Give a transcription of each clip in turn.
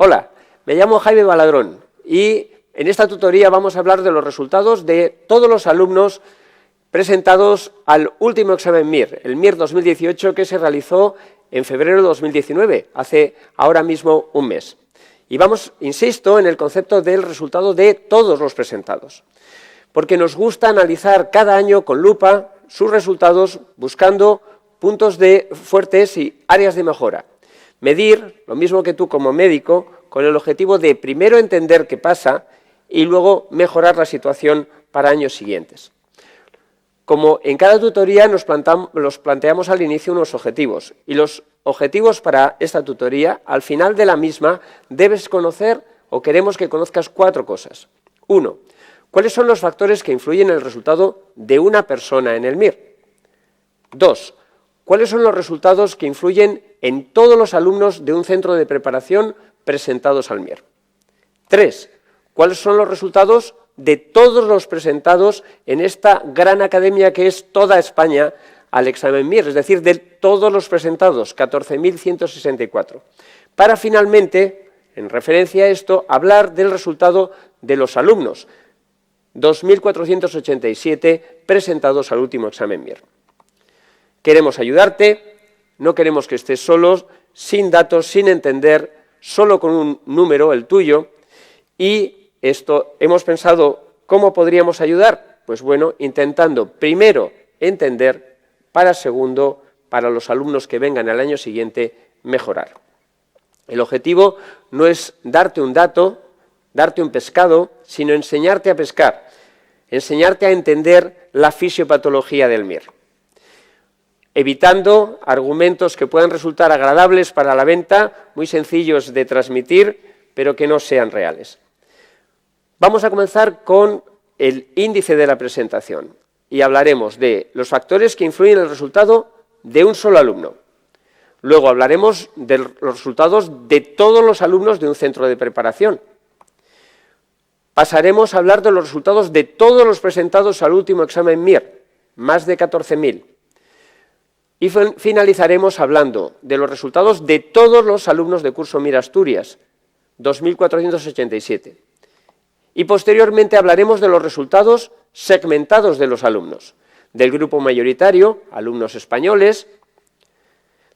Hola, me llamo Jaime Baladrón y en esta tutoría vamos a hablar de los resultados de todos los alumnos presentados al último examen MIR, el MIR 2018, que se realizó en febrero de 2019, hace ahora mismo un mes. Y vamos, insisto, en el concepto del resultado de todos los presentados, porque nos gusta analizar cada año con lupa sus resultados buscando puntos fuertes y áreas de mejora. Medir, lo mismo que tú como médico, con el objetivo de primero entender qué pasa y luego mejorar la situación para años siguientes. Como en cada tutoría nos planteamos al inicio unos objetivos, y los objetivos para esta tutoría, al final de la misma, debes conocer o queremos que conozcas 4 cosas. 1. ¿Cuáles son los factores que influyen en el resultado de una persona en el MIR? 2. ¿Cuáles son los resultados que influyen en todos los alumnos de un centro de preparación presentados al MIR? 3. ¿Cuáles son los resultados de todos los presentados en esta gran academia que es toda España al examen MIR, es decir, de todos los presentados, 14.164. Para finalmente, en referencia a esto, hablar del resultado de los alumnos, 2.487 presentados al último examen MIR. Queremos ayudarte, no queremos que estés solos, sin datos, sin entender, solo con un número, el tuyo, y esto hemos pensado, ¿cómo podríamos ayudar? Pues bueno, intentando primero entender, para segundo, para los alumnos que vengan al año siguiente, mejorar. El objetivo no es darte un dato, darte un pescado, sino enseñarte a pescar, enseñarte a entender la fisiopatología del MIR, evitando argumentos que puedan resultar agradables para la venta, muy sencillos de transmitir, pero que no sean reales. Vamos a comenzar con el índice de la presentación y hablaremos de los factores que influyen en el resultado de un solo alumno. Luego hablaremos de los resultados de todos los alumnos de un centro de preparación. Pasaremos a hablar de los resultados de todos los presentados al último examen MIR, más de 14.000. Y finalizaremos hablando de los resultados de todos los alumnos de curso MIR Asturias, 2.487. Y posteriormente hablaremos de los resultados segmentados de los alumnos, del grupo mayoritario, alumnos españoles,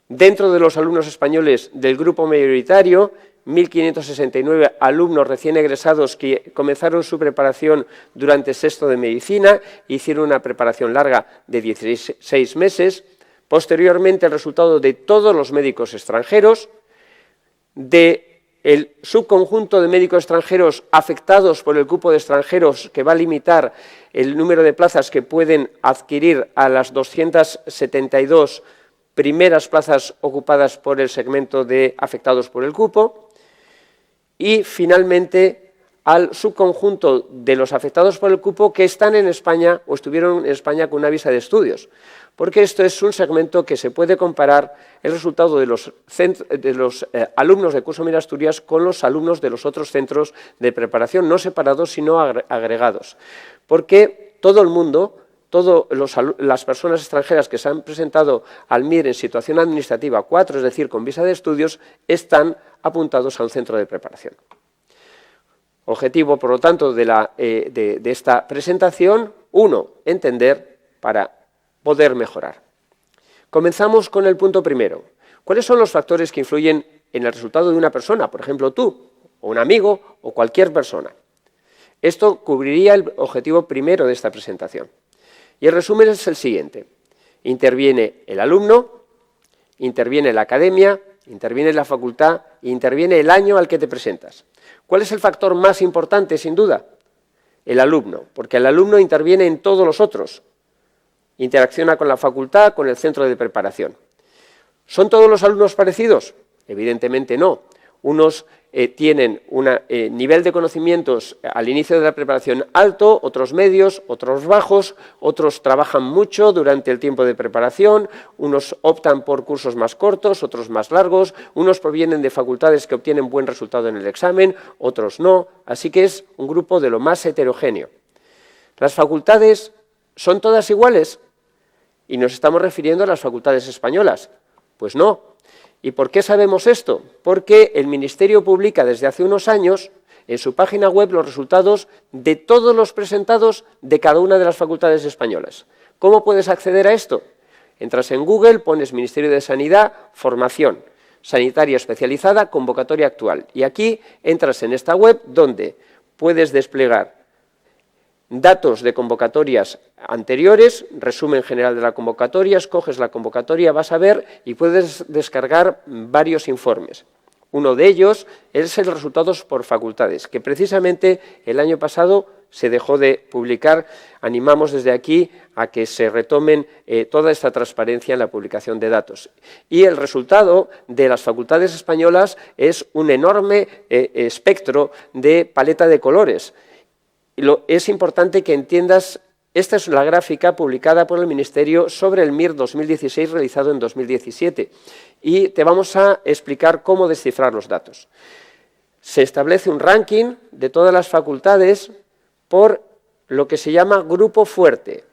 dentro de los alumnos españoles del grupo mayoritario, 1.569 alumnos recién egresados que comenzaron su preparación durante sexto de medicina, hicieron una preparación larga de 16 meses, posteriormente el resultado de todos los médicos extranjeros, del subconjunto de médicos extranjeros afectados por el cupo de extranjeros que va a limitar el número de plazas que pueden adquirir a las 272 primeras plazas ocupadas por el segmento de afectados por el cupo, y finalmente al subconjunto de los afectados por el cupo que están en España o estuvieron en España con una visa de estudios, porque esto es un segmento que se puede comparar el resultado de los alumnos de curso MIR Asturias con los alumnos de los otros centros de preparación, no separados sino agregados, porque todo el mundo, todas las personas extranjeras que se han presentado al MIR en situación administrativa 4, es decir, con visa de estudios, están apuntados a un centro de preparación. Objetivo, por lo tanto, de esta presentación, 1, entender para poder mejorar. Comenzamos con el punto primero. ¿Cuáles son los factores que influyen en el resultado de una persona? Por ejemplo, tú, o un amigo, o cualquier persona. Esto cubriría el objetivo primero de esta presentación. Y el resumen es el siguiente. Interviene el alumno, interviene la academia, interviene la facultad e interviene el año al que te presentas. ¿Cuál es el factor más importante, sin duda? El alumno, porque el alumno interviene en todos los otros. Interacciona con la facultad, con el centro de preparación. ¿Son todos los alumnos parecidos? Evidentemente no. Unos tienen un nivel de conocimientos al inicio de la preparación alto, otros medios, otros bajos, otros trabajan mucho durante el tiempo de preparación, unos optan por cursos más cortos, otros más largos, unos provienen de facultades que obtienen buen resultado en el examen, otros no, así que es un grupo de lo más heterogéneo. ¿Las facultades son todas iguales? Y nos estamos refiriendo a las facultades españolas. Pues no. ¿Y por qué sabemos esto? Porque el Ministerio publica desde hace unos años en su página web los resultados de todos los presentados de cada una de las facultades españolas. ¿Cómo puedes acceder a esto? Entras en Google, pones Ministerio de Sanidad, formación sanitaria especializada, convocatoria actual. Y aquí entras en esta web donde puedes desplegar datos de convocatorias anteriores, resumen general de la convocatoria, escoges la convocatoria, vas a ver y puedes descargar varios informes. Uno de ellos es el resultados por facultades, que precisamente el año pasado se dejó de publicar. Animamos desde aquí a que se retomen toda esta transparencia en la publicación de datos. Y el resultado de las facultades españolas es un enorme espectro de paleta de colores. Es importante que entiendas, esta es la gráfica publicada por el Ministerio sobre el MIR 2016 realizado en 2017 y te vamos a explicar cómo descifrar los datos. Se establece un ranking de todas las facultades por lo que se llama grupo fuerte,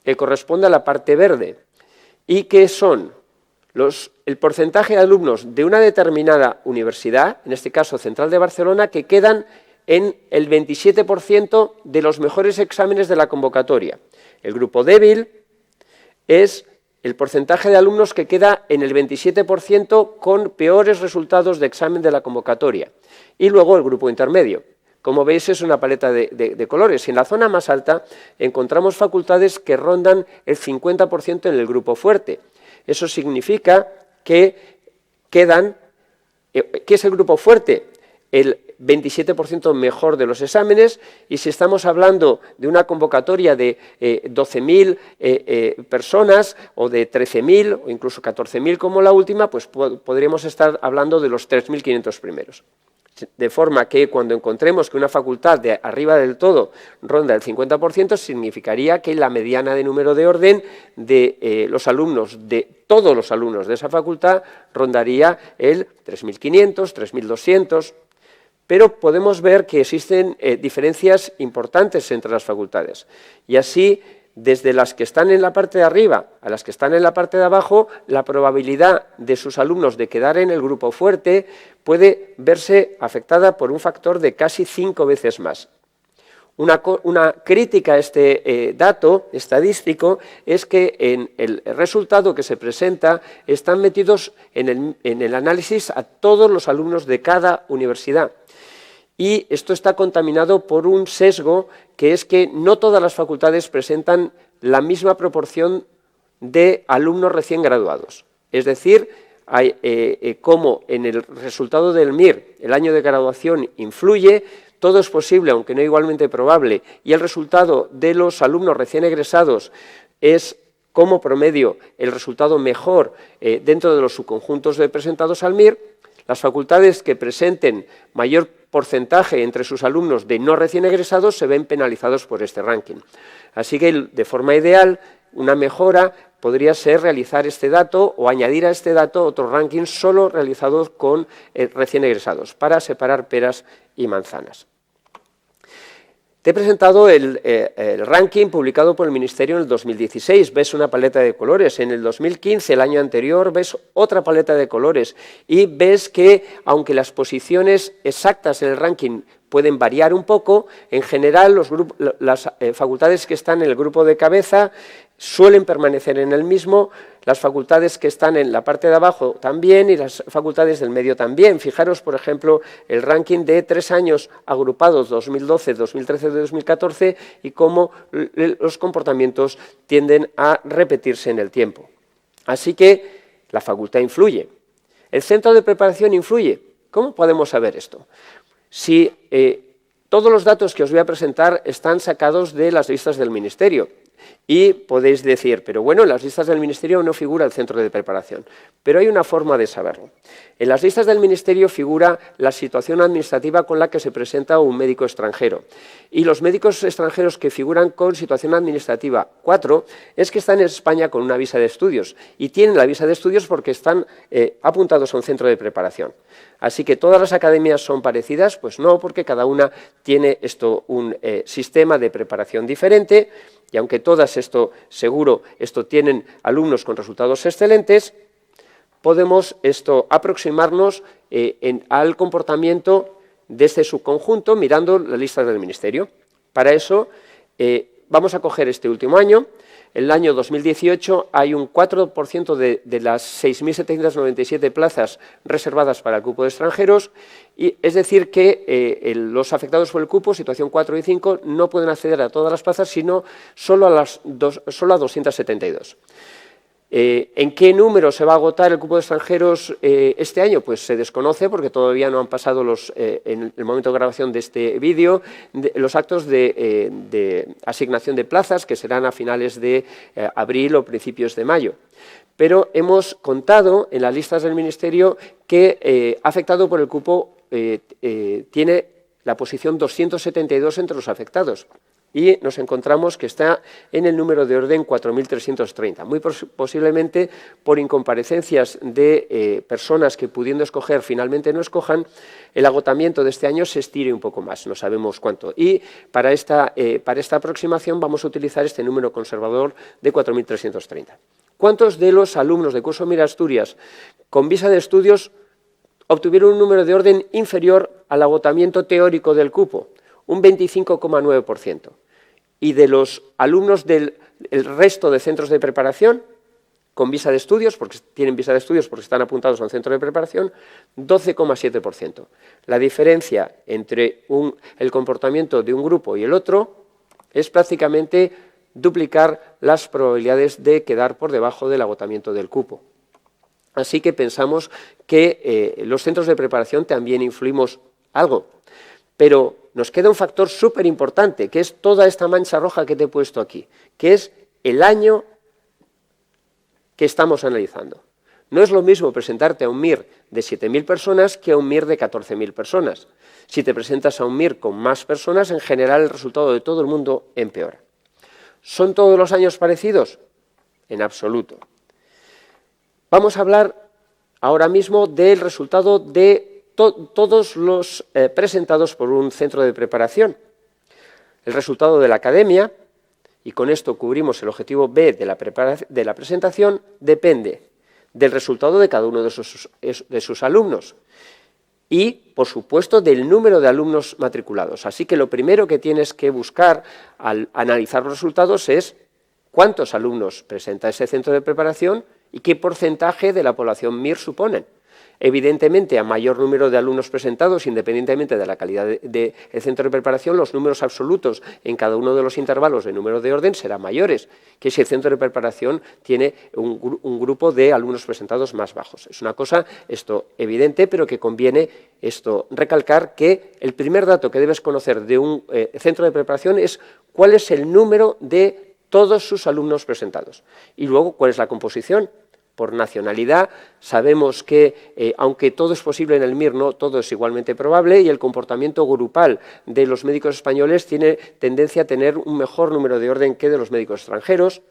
que corresponde a la parte verde y que son el porcentaje de alumnos de una determinada universidad, en este caso Central de Barcelona, que quedan en el 27% de los mejores exámenes de la convocatoria. El grupo débil es el porcentaje de alumnos que queda en el 27% con peores resultados de examen de la convocatoria. Y luego el grupo intermedio. Como veis, es una paleta de colores. Y en la zona más alta encontramos facultades que rondan el 50% en el grupo fuerte. Eso significa que quedan, ¿qué es el grupo fuerte? El 27% mejor de los exámenes, y si estamos hablando de una convocatoria de 12.000 personas o de 13.000 o incluso 14.000 como la última, pues podríamos estar hablando de los 3.500 primeros. De forma que cuando encontremos que una facultad de arriba del todo ronda el 50%, significaría que la mediana de número de orden de los alumnos, de todos los alumnos de esa facultad, rondaría el 3.500, 3.200... Pero podemos ver que existen diferencias importantes entre las facultades. Y así, desde las que están en la parte de arriba a las que están en la parte de abajo, la probabilidad de sus alumnos de quedar en el grupo fuerte puede verse afectada por un factor de casi 5 veces más. Una crítica a este dato estadístico es que en el resultado que se presenta están metidos en el análisis a todos los alumnos de cada universidad. Y esto está contaminado por un sesgo, que es que no todas las facultades presentan la misma proporción de alumnos recién graduados. Es decir, como en el resultado del MIR el año de graduación influye, todo es posible, aunque no igualmente probable, y el resultado de los alumnos recién egresados es como promedio el resultado mejor dentro de los subconjuntos presentados al MIR. Las facultades que presenten mayor porcentaje entre sus alumnos de no recién egresados se ven penalizados por este ranking. Así que, de forma ideal, una mejora podría ser realizar este dato o añadir a este dato otro ranking solo realizados con recién egresados, para separar peras y manzanas. Te he presentado el ranking publicado por el Ministerio en el 2016. Ves una paleta de colores. En el 2015, el año anterior, ves otra paleta de colores. Y ves que, aunque las posiciones exactas en el ranking pueden variar un poco, en general las facultades que están en el grupo de cabeza suelen permanecer en el mismo, las facultades que están en la parte de abajo también y las facultades del medio también. Fijaros, por ejemplo, el ranking de 3 años agrupados, 2012, 2013 y 2014, y cómo los comportamientos tienden a repetirse en el tiempo. Así que la facultad influye. ¿El centro de preparación influye? ¿Cómo podemos saber esto? Si todos los datos que os voy a presentar están sacados de las listas del Ministerio. Y podéis decir, pero bueno, en las listas del Ministerio no figura el centro de preparación. Pero hay una forma de saberlo. En las listas del Ministerio figura la situación administrativa con la que se presenta un médico extranjero. Y los médicos extranjeros que figuran con situación administrativa 4 es que están en España con una visa de estudios. Y tienen la visa de estudios porque están apuntados a un centro de preparación. Así que todas las academias son parecidas, pues no, porque cada una tiene un sistema de preparación diferente. Y aunque todas seguro tienen alumnos con resultados excelentes, podemos aproximarnos al comportamiento de este subconjunto mirando las listas del Ministerio. Para eso vamos a coger este último año. En el año 2018 hay un 4% de las 6.797 plazas reservadas para el cupo de extranjeros, y es decir que los afectados por el cupo, situación 4 y 5, no pueden acceder a todas las plazas, sino solo a 272. ¿En qué número se va a agotar el cupo de extranjeros este año? Pues se desconoce, porque todavía no han pasado en el momento de grabación de este vídeo los actos de asignación de plazas, que serán a finales de abril o principios de mayo. Pero hemos contado en las listas del Ministerio que afectado por el cupo tiene la posición 272 entre los afectados. Y nos encontramos que está en el número de orden 4.330. Muy posiblemente por incomparecencias de personas que, pudiendo escoger, finalmente no escojan, el agotamiento de este año se estire un poco más, no sabemos cuánto. Y para esta aproximación vamos a utilizar este número conservador de 4.330. ¿Cuántos de los alumnos de curso Mira Asturias con visa de estudios obtuvieron un número de orden inferior al agotamiento teórico del cupo? Un 25,9%. Y de los alumnos del resto de centros de preparación con visa de estudios, porque tienen visa de estudios porque están apuntados a un centro de preparación, 12,7%. La diferencia entre el comportamiento de un grupo y el otro es prácticamente duplicar las probabilidades de quedar por debajo del agotamiento del cupo. Así que pensamos que los centros de preparación también influimos algo, pero nos queda un factor súper importante, que es toda esta mancha roja que te he puesto aquí, que es el año que estamos analizando. No es lo mismo presentarte a un MIR de 7.000 personas que a un MIR de 14.000 personas. Si te presentas a un MIR con más personas, en general el resultado de todo el mundo empeora. ¿Son todos los años parecidos? En absoluto. Vamos a hablar ahora mismo del resultado de todos los presentados por un centro de preparación. El resultado de la academia, y con esto cubrimos el objetivo B de la presentación, depende del resultado de cada uno de sus alumnos y, por supuesto, del número de alumnos matriculados. Así que lo primero que tienes que buscar al analizar los resultados es cuántos alumnos presenta ese centro de preparación y qué porcentaje de la población MIR suponen. Evidentemente, a mayor número de alumnos presentados, independientemente de la calidad del centro de preparación, los números absolutos en cada uno de los intervalos de número de orden serán mayores que si el centro de preparación tiene un grupo de alumnos presentados más bajos. Es una cosa evidente, pero que conviene recalcar que el primer dato que debes conocer de un centro de preparación es cuál es el número de todos sus alumnos presentados y luego cuál es la composición. Por nacionalidad, sabemos que, aunque todo es posible en el MIR, no todo es igualmente probable, y el comportamiento grupal de los médicos españoles tiene tendencia a tener un mejor número de orden que de los médicos extranjeros.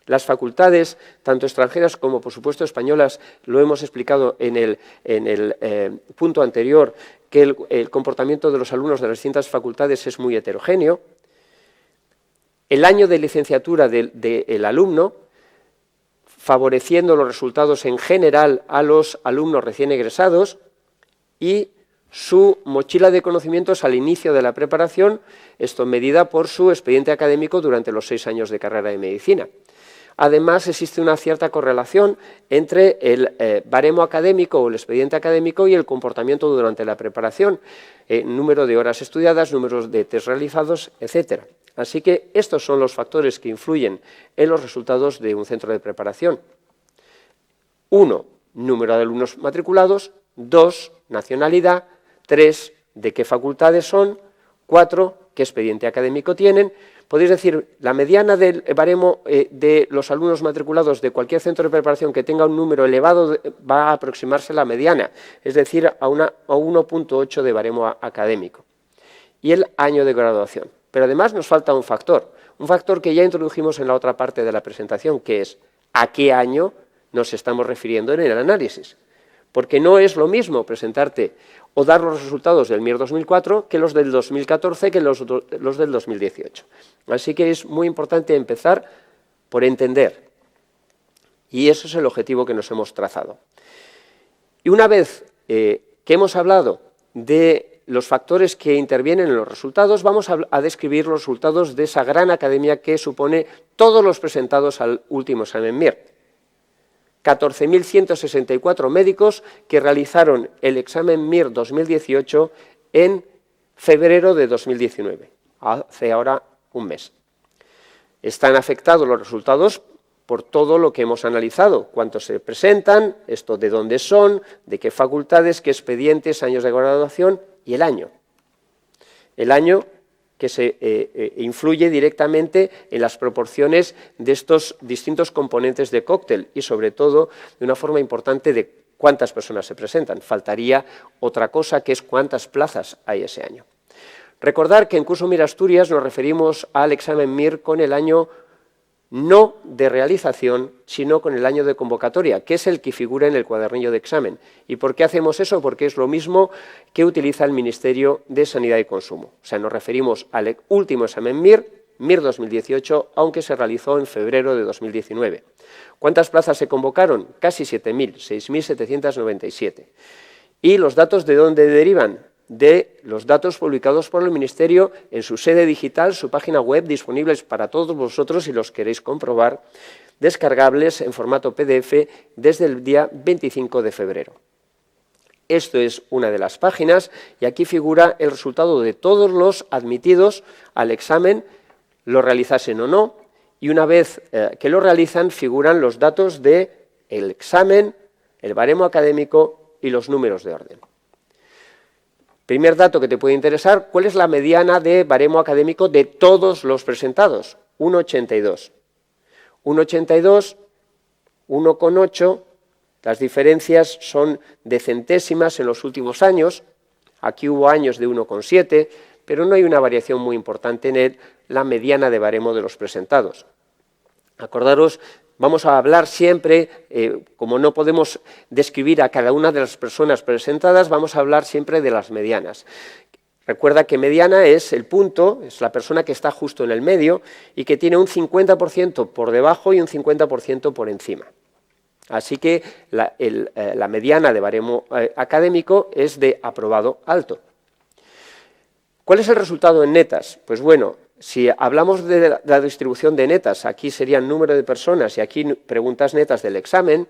Las facultades, tanto extranjeras como, por supuesto, españolas, lo hemos explicado en el punto anterior, que el comportamiento de los alumnos de las distintas facultades es muy heterogéneo. El año de licenciatura del alumno, favoreciendo los resultados en general a los alumnos recién egresados, y su mochila de conocimientos al inicio de la preparación, medida por su expediente académico durante los 6 años de carrera de medicina. Además, existe una cierta correlación entre el baremo académico o el expediente académico y el comportamiento durante la preparación, número de horas estudiadas, números de test realizados, etc. Así que estos son los factores que influyen en los resultados de un centro de preparación. 1, número de alumnos matriculados. 2, nacionalidad. 3, de qué facultades son. 4, qué expediente académico tienen. Podéis decir, la mediana del baremo de los alumnos matriculados de cualquier centro de preparación que tenga un número elevado va a aproximarse a la mediana, es decir, a 1,8 de baremo académico. Y el año de graduación. Pero además nos falta un factor que ya introdujimos en la otra parte de la presentación, que es a qué año nos estamos refiriendo en el análisis. Porque no es lo mismo presentarte o dar los resultados del MIR 2004 que los del 2014, que los del 2018. Así que es muy importante empezar por entender. Y eso es el objetivo que nos hemos trazado. Y una vez que hemos hablado de los factores que intervienen en los resultados, vamos a describir los resultados de esa gran academia que supone todos los presentados al último examen MIR. 14.164 médicos que realizaron el examen MIR 2018 en febrero de 2019, hace ahora un mes. Están afectados los resultados por todo lo que hemos analizado, cuántos se presentan, esto de dónde son, de qué facultades, qué expedientes, años de graduación y el año. El año que se influye directamente en las proporciones de estos distintos componentes de cóctel y, sobre todo, de una forma importante de cuántas personas se presentan. Faltaría otra cosa, que es cuántas plazas hay ese año. Recordar que en Curso MIR Asturias nos referimos al examen MIR con el año no de realización, sino con el año de convocatoria, que es el que figura en el cuadernillo de examen. ¿Y por qué hacemos eso? Porque es lo mismo que utiliza el Ministerio de Sanidad y Consumo. O sea, nos referimos al último examen MIR, MIR 2018, aunque se realizó en febrero de 2019. ¿Cuántas plazas se convocaron? Casi 7.000, 6.797. ¿Y los datos de dónde derivan? De los datos publicados por el Ministerio en su sede digital, su página web, disponibles para todos vosotros si los queréis comprobar, descargables en formato PDF desde el día 25 de febrero. Esto es una de las páginas y aquí figura el resultado de todos los admitidos al examen, lo realizasen o no, y una vez que lo realizan figuran los datos del examen, el baremo académico y los números de orden. Primer dato que te puede interesar, ¿cuál es la mediana de baremo académico de todos los presentados? 1,82. 1,82, 1,8, las diferencias son de centésimas en los últimos años, aquí hubo años de 1,7, pero no hay una variación muy importante en la mediana de baremo de los presentados. Acordaros, vamos a hablar siempre, como no podemos describir a cada una de las personas presentadas, vamos a hablar siempre de las medianas. Recuerda que mediana es el punto, es la persona que está justo en el medio y que tiene un 50% por debajo y un 50% por encima. Así que la mediana de baremo académico es de aprobado alto. ¿Cuál es el resultado en netas? Pues bueno, si hablamos de la distribución de netas, aquí serían número de personas y aquí preguntas netas del examen,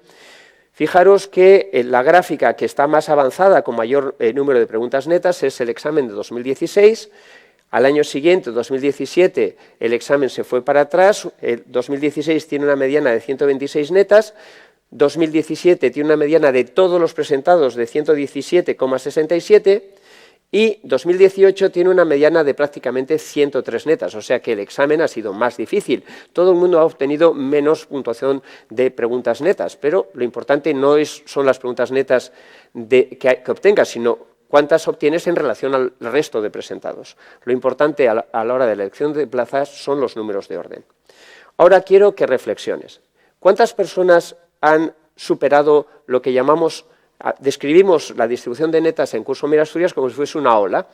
fijaros que la gráfica que está más avanzada con mayor número de preguntas netas es el examen de 2016. Al año siguiente, 2017, el examen se fue para atrás, 2016 tiene una mediana de 126 netas, 2017 tiene una mediana de todos los presentados de 117,67 y 2018 tiene una mediana de prácticamente 103 netas, o sea que el examen ha sido más difícil. Todo el mundo ha obtenido menos puntuación de preguntas netas, pero lo importante no son las preguntas netas que obtengas, sino cuántas obtienes en relación al resto de presentados. Lo importante a la hora de la elección de plazas son los números de orden. Ahora quiero que reflexiones. ¿Cuántas personas han superado lo que llamamos, describimos la distribución de netas en Curso MIR Asturias como si fuese una ola,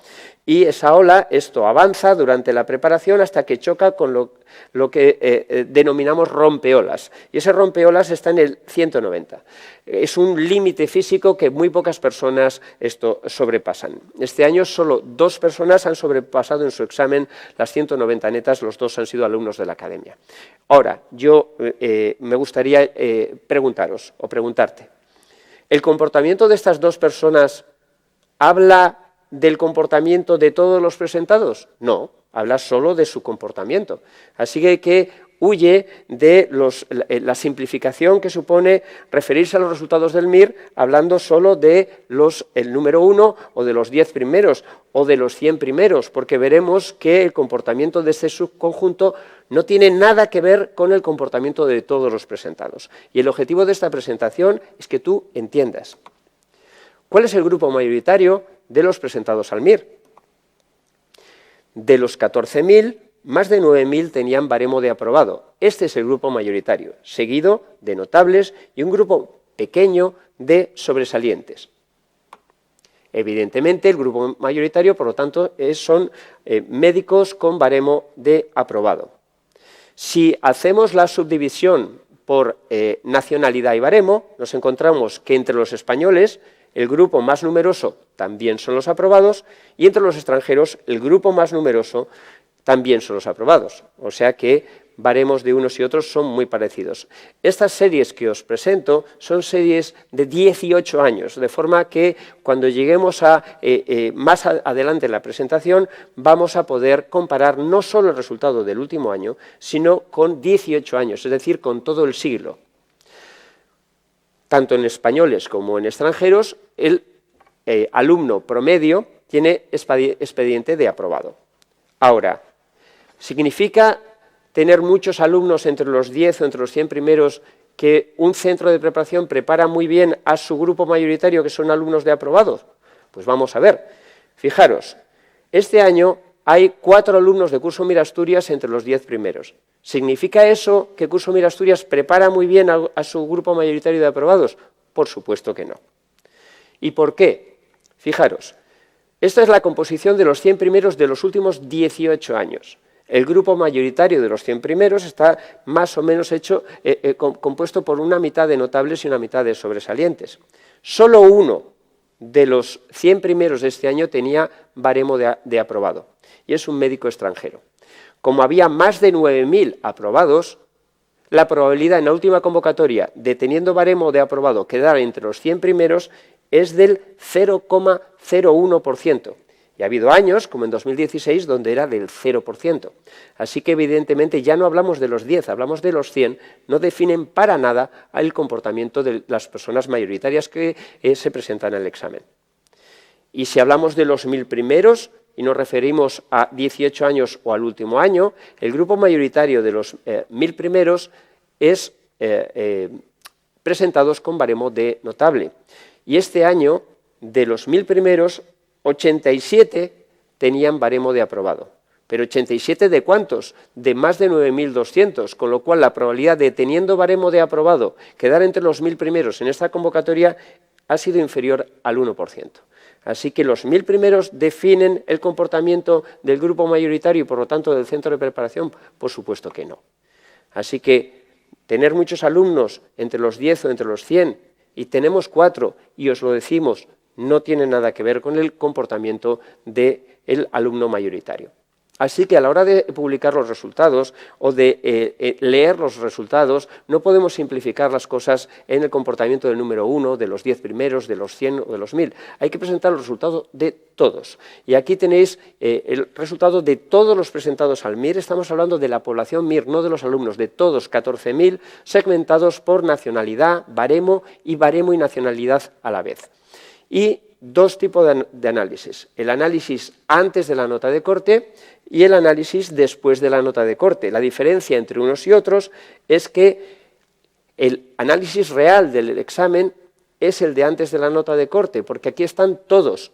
y esa ola, esto avanza durante la preparación hasta que choca con lo que denominamos rompeolas, y ese rompeolas está en el 190. Es un límite físico que muy pocas personas sobrepasan. Este año solo 2 personas han sobrepasado en su examen las 190 netas, los 2 han sido alumnos de la academia. Ahora, yo me gustaría preguntaros o preguntarte, ¿el comportamiento de estas 2 personas habla del comportamiento de todos los presentados? No, habla solo de su comportamiento. Así que huye de la simplificación que supone referirse a los resultados del MIR hablando solo de el número 1 o de los 10 primeros o de los 100 primeros, porque veremos que el comportamiento de este subconjunto no tiene nada que ver con el comportamiento de todos los presentados. Y el objetivo de esta presentación es que tú entiendas cuál es el grupo mayoritario de los presentados al MIR. De los 14.000, más de 9.000 tenían baremo de aprobado. Este es el grupo mayoritario, seguido de notables y un grupo pequeño de sobresalientes. Evidentemente, el grupo mayoritario, por lo tanto, son médicos con baremo de aprobado. Si hacemos la subdivisión por nacionalidad y baremo, nos encontramos que entre los españoles el grupo más numeroso también son los aprobados y entre los extranjeros el grupo más numeroso también son los aprobados. O sea que baremos de unos y otros son muy parecidos. Estas series que os presento son series de 18 años, de forma que cuando lleguemos a más adelante en la presentación vamos a poder comparar no solo el resultado del último año, sino con 18 años, es decir, con todo el siglo. Tanto en españoles como en extranjeros, el alumno promedio tiene expediente de aprobado. Ahora, ¿significa tener muchos alumnos entre los 10 o entre los 100 primeros que un centro de preparación prepara muy bien a su grupo mayoritario, que son alumnos de aprobados? Pues vamos a ver. Fijaros, este año hay 4 alumnos de Curso Mir Asturias entre los 10 primeros. ¿Significa eso que Curso Mir Asturias prepara muy bien a su grupo mayoritario de aprobados? Por supuesto que no. ¿Y por qué? Fijaros, esta es la composición de los 100 primeros de los últimos 18 años. El grupo mayoritario de los 100 primeros está más o menos compuesto por una mitad de notables y una mitad de sobresalientes. Solo uno de los 100 primeros de este año tenía baremo de aprobado, y es un médico extranjero. Como había más de 9.000 aprobados, la probabilidad en la última convocatoria de, teniendo baremo de aprobado, quedar entre los 100 primeros es del 0,01%. Y ha habido años, como en 2016, donde era del 0%. Así que, evidentemente, ya no hablamos de los 10, hablamos de los 100, no definen para nada el comportamiento de las personas mayoritarias que se presentan al examen. Y si hablamos de los 1.000 primeros, y nos referimos a 18 años o al último año, el grupo mayoritario de los 1.000 primeros es presentados con baremo de notable. Y este año, de los 1.000 primeros, 87 tenían baremo de aprobado. ¿Pero 87 de cuántos? De más de 9.200, con lo cual la probabilidad de, teniendo baremo de aprobado, quedar entre los 1.000 primeros en esta convocatoria ha sido inferior al 1%. Así que los 1.000 primeros definen el comportamiento del grupo mayoritario y, por lo tanto, del centro de preparación. Por supuesto que no. Así que tener muchos alumnos entre los 10 o entre los 100, y tenemos 4, y os lo decimos, no tiene nada que ver con el comportamiento del alumno mayoritario. Así que a la hora de publicar los resultados o de leer los resultados, no podemos simplificar las cosas en el comportamiento del número 1, de los 10 primeros, de los 100 o de los 1.000. Hay que presentar el resultado de todos. Y aquí tenéis el resultado de todos los presentados al MIR. Estamos hablando de la población MIR, no de los alumnos, de todos, 14.000, segmentados por nacionalidad, baremo y nacionalidad a la vez. Y dos tipos de análisis, el análisis antes de la nota de corte y el análisis después de la nota de corte. La diferencia entre unos y otros es que el análisis real del examen es el de antes de la nota de corte, porque aquí están todos.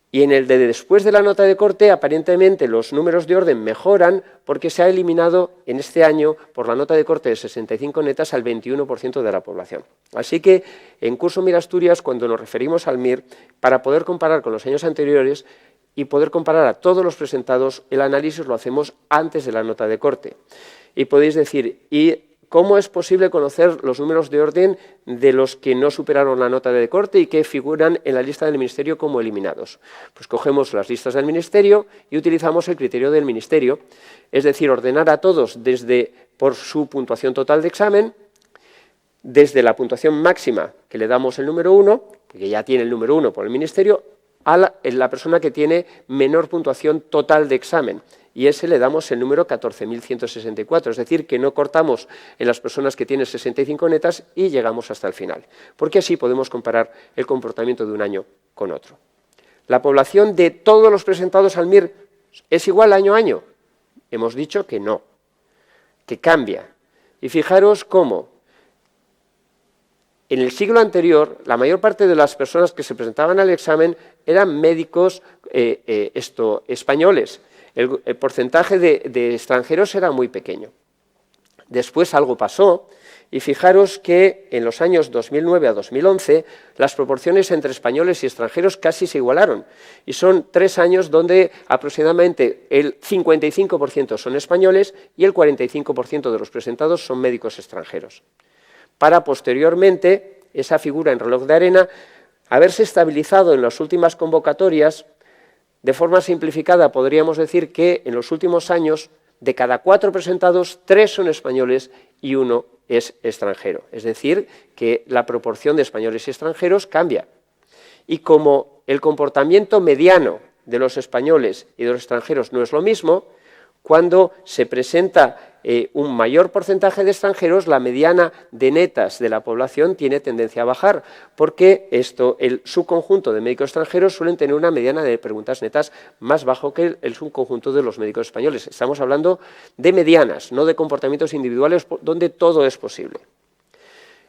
Y en el de después de la nota de corte, aparentemente los números de orden mejoran porque se ha eliminado en este año, por la nota de corte de 65 netas, al 21% de la población. Así que en Curso Mir Asturias, cuando nos referimos al MIR, para poder comparar con los años anteriores y poder comparar a todos los presentados, el análisis lo hacemos antes de la nota de corte. Y podéis decir, ¿y cómo es posible conocer los números de orden de los que no superaron la nota de corte y que figuran en la lista del Ministerio como eliminados? Pues cogemos las listas del Ministerio y utilizamos el criterio del Ministerio, es decir, ordenar a todos por su puntuación total de examen, desde la puntuación máxima que le damos el número 1, que ya tiene el número 1 por el Ministerio, a la persona que tiene menor puntuación total de examen. Y ese le damos el número 14.164, es decir, que no cortamos en las personas que tienen 65 netas y llegamos hasta el final, porque así podemos comparar el comportamiento de un año con otro. ¿La población de todos los presentados al MIR es igual año a año? Hemos dicho que no, que cambia. Y fijaros cómo en el siglo anterior la mayor parte de las personas que se presentaban al examen eran médicos españoles. El porcentaje de extranjeros era muy pequeño. Después algo pasó Y fijaros que en los años 2009 a 2011 las proporciones entre españoles y extranjeros casi se igualaron. Y son 3 años donde aproximadamente el 55% son españoles y el 45% de los presentados son médicos extranjeros. Para posteriormente, esa figura en reloj de arena, haberse estabilizado en las últimas convocatorias. De forma simplificada, podríamos decir que en los últimos años, de cada 4 presentados, 3 son españoles y 1 es extranjero. Es decir, que la proporción de españoles y extranjeros cambia. Y como el comportamiento mediano de los españoles y de los extranjeros no es lo mismo, cuando se presenta un mayor porcentaje de extranjeros, la mediana de netas de la población tiene tendencia a bajar, porque el subconjunto de médicos extranjeros suelen tener una mediana de preguntas netas más bajo que el subconjunto de los médicos españoles. Estamos hablando de medianas, no de comportamientos individuales donde todo es posible.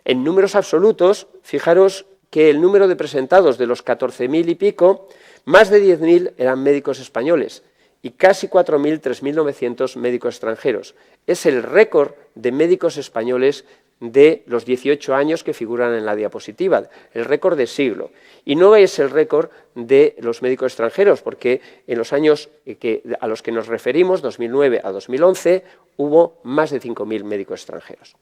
En números absolutos, fijaros que el número de presentados de los 14.000 y pico, más de 10.000 eran médicos españoles, y casi 4.000, 3.900 médicos extranjeros. Es el récord de médicos españoles de los 18 años que figuran en la diapositiva, el récord de siglo. Y no es el récord de los médicos extranjeros, porque en los años a los que nos referimos, 2009 a 2011, hubo más de 5.000 médicos extranjeros.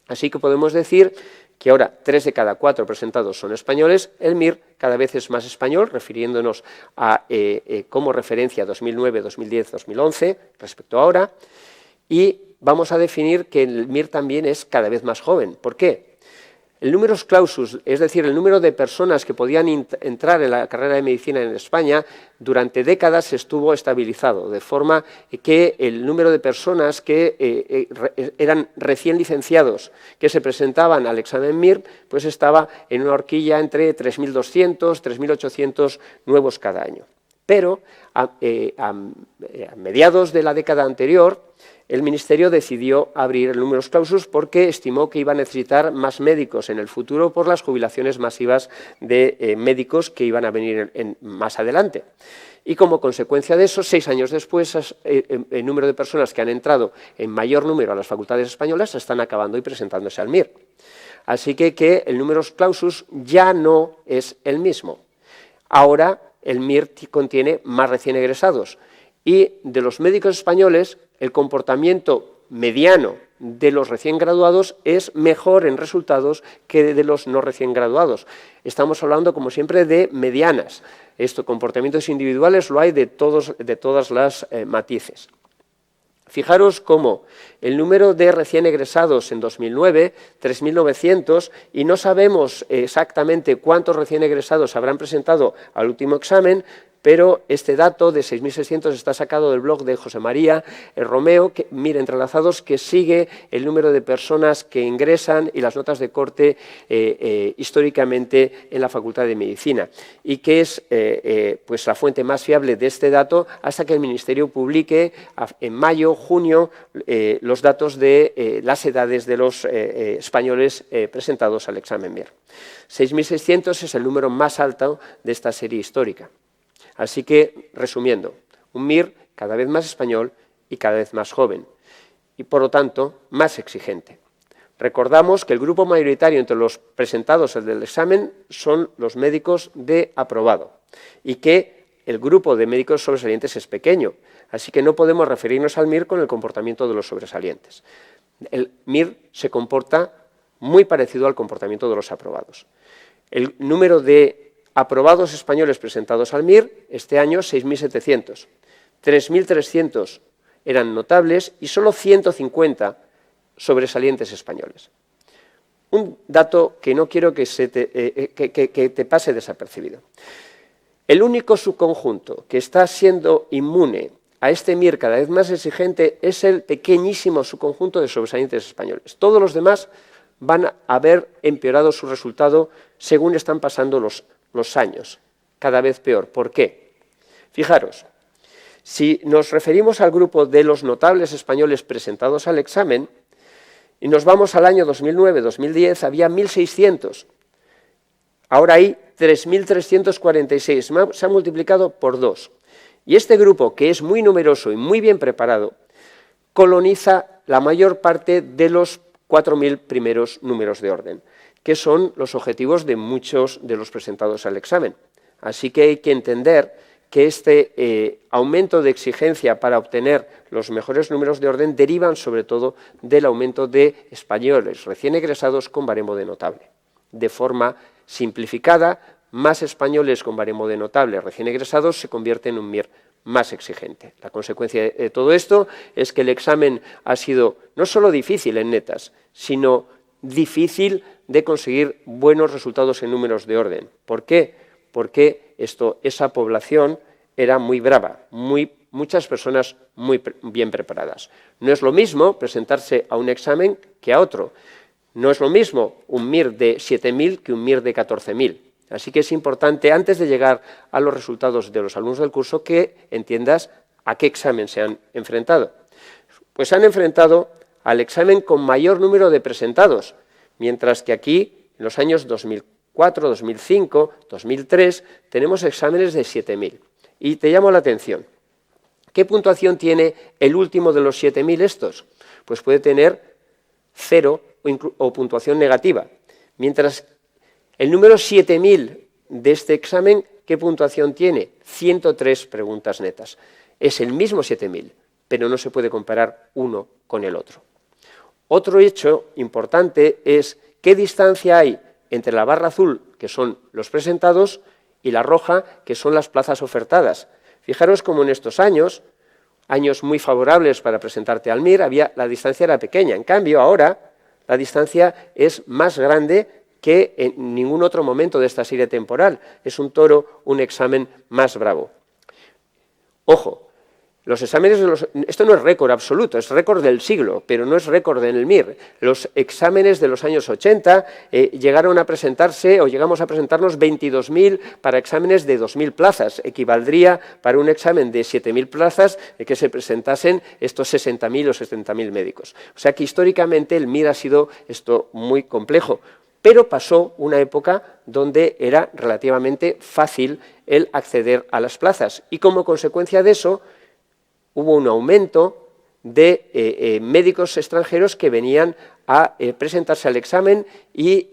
Así que podemos decir que ahora 3 de cada 4 presentados son españoles. El MIR cada vez es más español, refiriéndonos a como referencia 2009, 2010, 2011, respecto a ahora. Y vamos a definir que el MIR también es cada vez más joven. ¿Por qué? El numerus clausus, es decir, el número de personas que podían entrar en la carrera de medicina en España, durante décadas estuvo estabilizado, de forma que el número de personas que eran recién licenciados, que se presentaban al examen MIR, pues estaba en una horquilla entre 3.200, 3.800 nuevos cada año. Pero a mediados de la década anterior, el Ministerio decidió abrir el numerus clausus porque estimó que iba a necesitar más médicos en el futuro por las jubilaciones masivas de médicos que iban a venir más adelante. Y como consecuencia de eso, 6 años después, el número de personas que han entrado en mayor número a las facultades españolas están acabando y presentándose al MIR. Así que el numerus clausus ya no es el mismo. Ahora el MIR contiene más recién egresados. Y de los médicos españoles, el comportamiento mediano de los recién graduados es mejor en resultados que de los no recién graduados. Estamos hablando, como siempre, de medianas. Comportamientos individuales lo hay de todas las matices. Fijaros cómo el número de recién egresados en 2009, 3.900, y no sabemos exactamente cuántos recién egresados habrán presentado al último examen, pero este dato de 6.600 está sacado del blog de José María Romeo, MIR Entrelazados, que sigue el número de personas que ingresan y las notas de corte históricamente en la Facultad de Medicina, y que es pues la fuente más fiable de este dato hasta que el Ministerio publique en mayo, junio, los datos de las edades de los españoles presentados al examen MIR. 6.600 es el número más alto de esta serie histórica. Así que, resumiendo, un MIR cada vez más español y cada vez más joven, y por lo tanto más exigente. Recordamos que el grupo mayoritario entre los presentados al del examen son los médicos de aprobado, y que el grupo de médicos sobresalientes es pequeño, así que no podemos referirnos al MIR con el comportamiento de los sobresalientes. El MIR se comporta muy parecido al comportamiento de los aprobados. El número de aprobados españoles presentados al MIR, este año 6.700. 3.300 eran notables y solo 150 sobresalientes españoles. Un dato que no quiero que te pase desapercibido. El único subconjunto que está siendo inmune a este MIR cada vez más exigente es el pequeñísimo subconjunto de sobresalientes españoles. Todos los demás van a haber empeorado su resultado según están pasando los años, cada vez peor. ¿Por qué? Fijaros, si nos referimos al grupo de los notables españoles presentados al examen y nos vamos al año 2009-2010, había 1.600. Ahora hay 3.346, se ha multiplicado por 2. Y este grupo, que es muy numeroso y muy bien preparado, coloniza la mayor parte de los 4.000 primeros números de orden, que son los objetivos de muchos de los presentados al examen. Así que hay que entender que este aumento de exigencia para obtener los mejores números de orden derivan sobre todo del aumento de españoles recién egresados con baremo de notable. De forma simplificada, más españoles con baremo de notable recién egresados se convierten en un MIR más exigente. La consecuencia de todo esto es que el examen ha sido no solo difícil en netas, sino difícil de conseguir buenos resultados en números de orden. ¿Por qué? Porque esa población era muy brava, muchas personas muy bien preparadas. No es lo mismo presentarse a un examen que a otro. No es lo mismo un MIR de 7.000 que un MIR de 14.000. Así que es importante, antes de llegar a los resultados de los alumnos del curso, que entiendas a qué examen se han enfrentado. Pues se han enfrentado al examen con mayor número de presentados, mientras que aquí, en los años 2004, 2005, 2003, tenemos exámenes de 7.000. Y te llamo la atención. ¿Qué puntuación tiene el último de los 7.000 estos? Pues puede tener 0 o puntuación negativa, mientras el número 7.000 de este examen, ¿qué puntuación tiene? 103 preguntas netas. Es el mismo 7.000, pero no se puede comparar uno con el otro. Otro hecho importante es qué distancia hay entre la barra azul, que son los presentados, y la roja, que son las plazas ofertadas. Fijaros cómo en estos años muy favorables para presentarte al MIR, la distancia era pequeña. En cambio, ahora la distancia es más grande que en ningún otro momento de esta serie temporal. Es un examen más bravo. Ojo, los exámenes esto no es récord absoluto, es récord del siglo, pero no es récord en el MIR. Los exámenes de los años 80 llegaron a presentarse, o llegamos a presentarnos 22.000 para exámenes de 2.000 plazas. Equivaldría para un examen de 7.000 plazas que se presentasen estos 60.000 o 70.000 médicos. O sea que históricamente el MIR ha sido esto muy complejo. Pero pasó una época donde era relativamente fácil el acceder a las plazas y como consecuencia de eso hubo un aumento de médicos extranjeros que venían a presentarse al examen y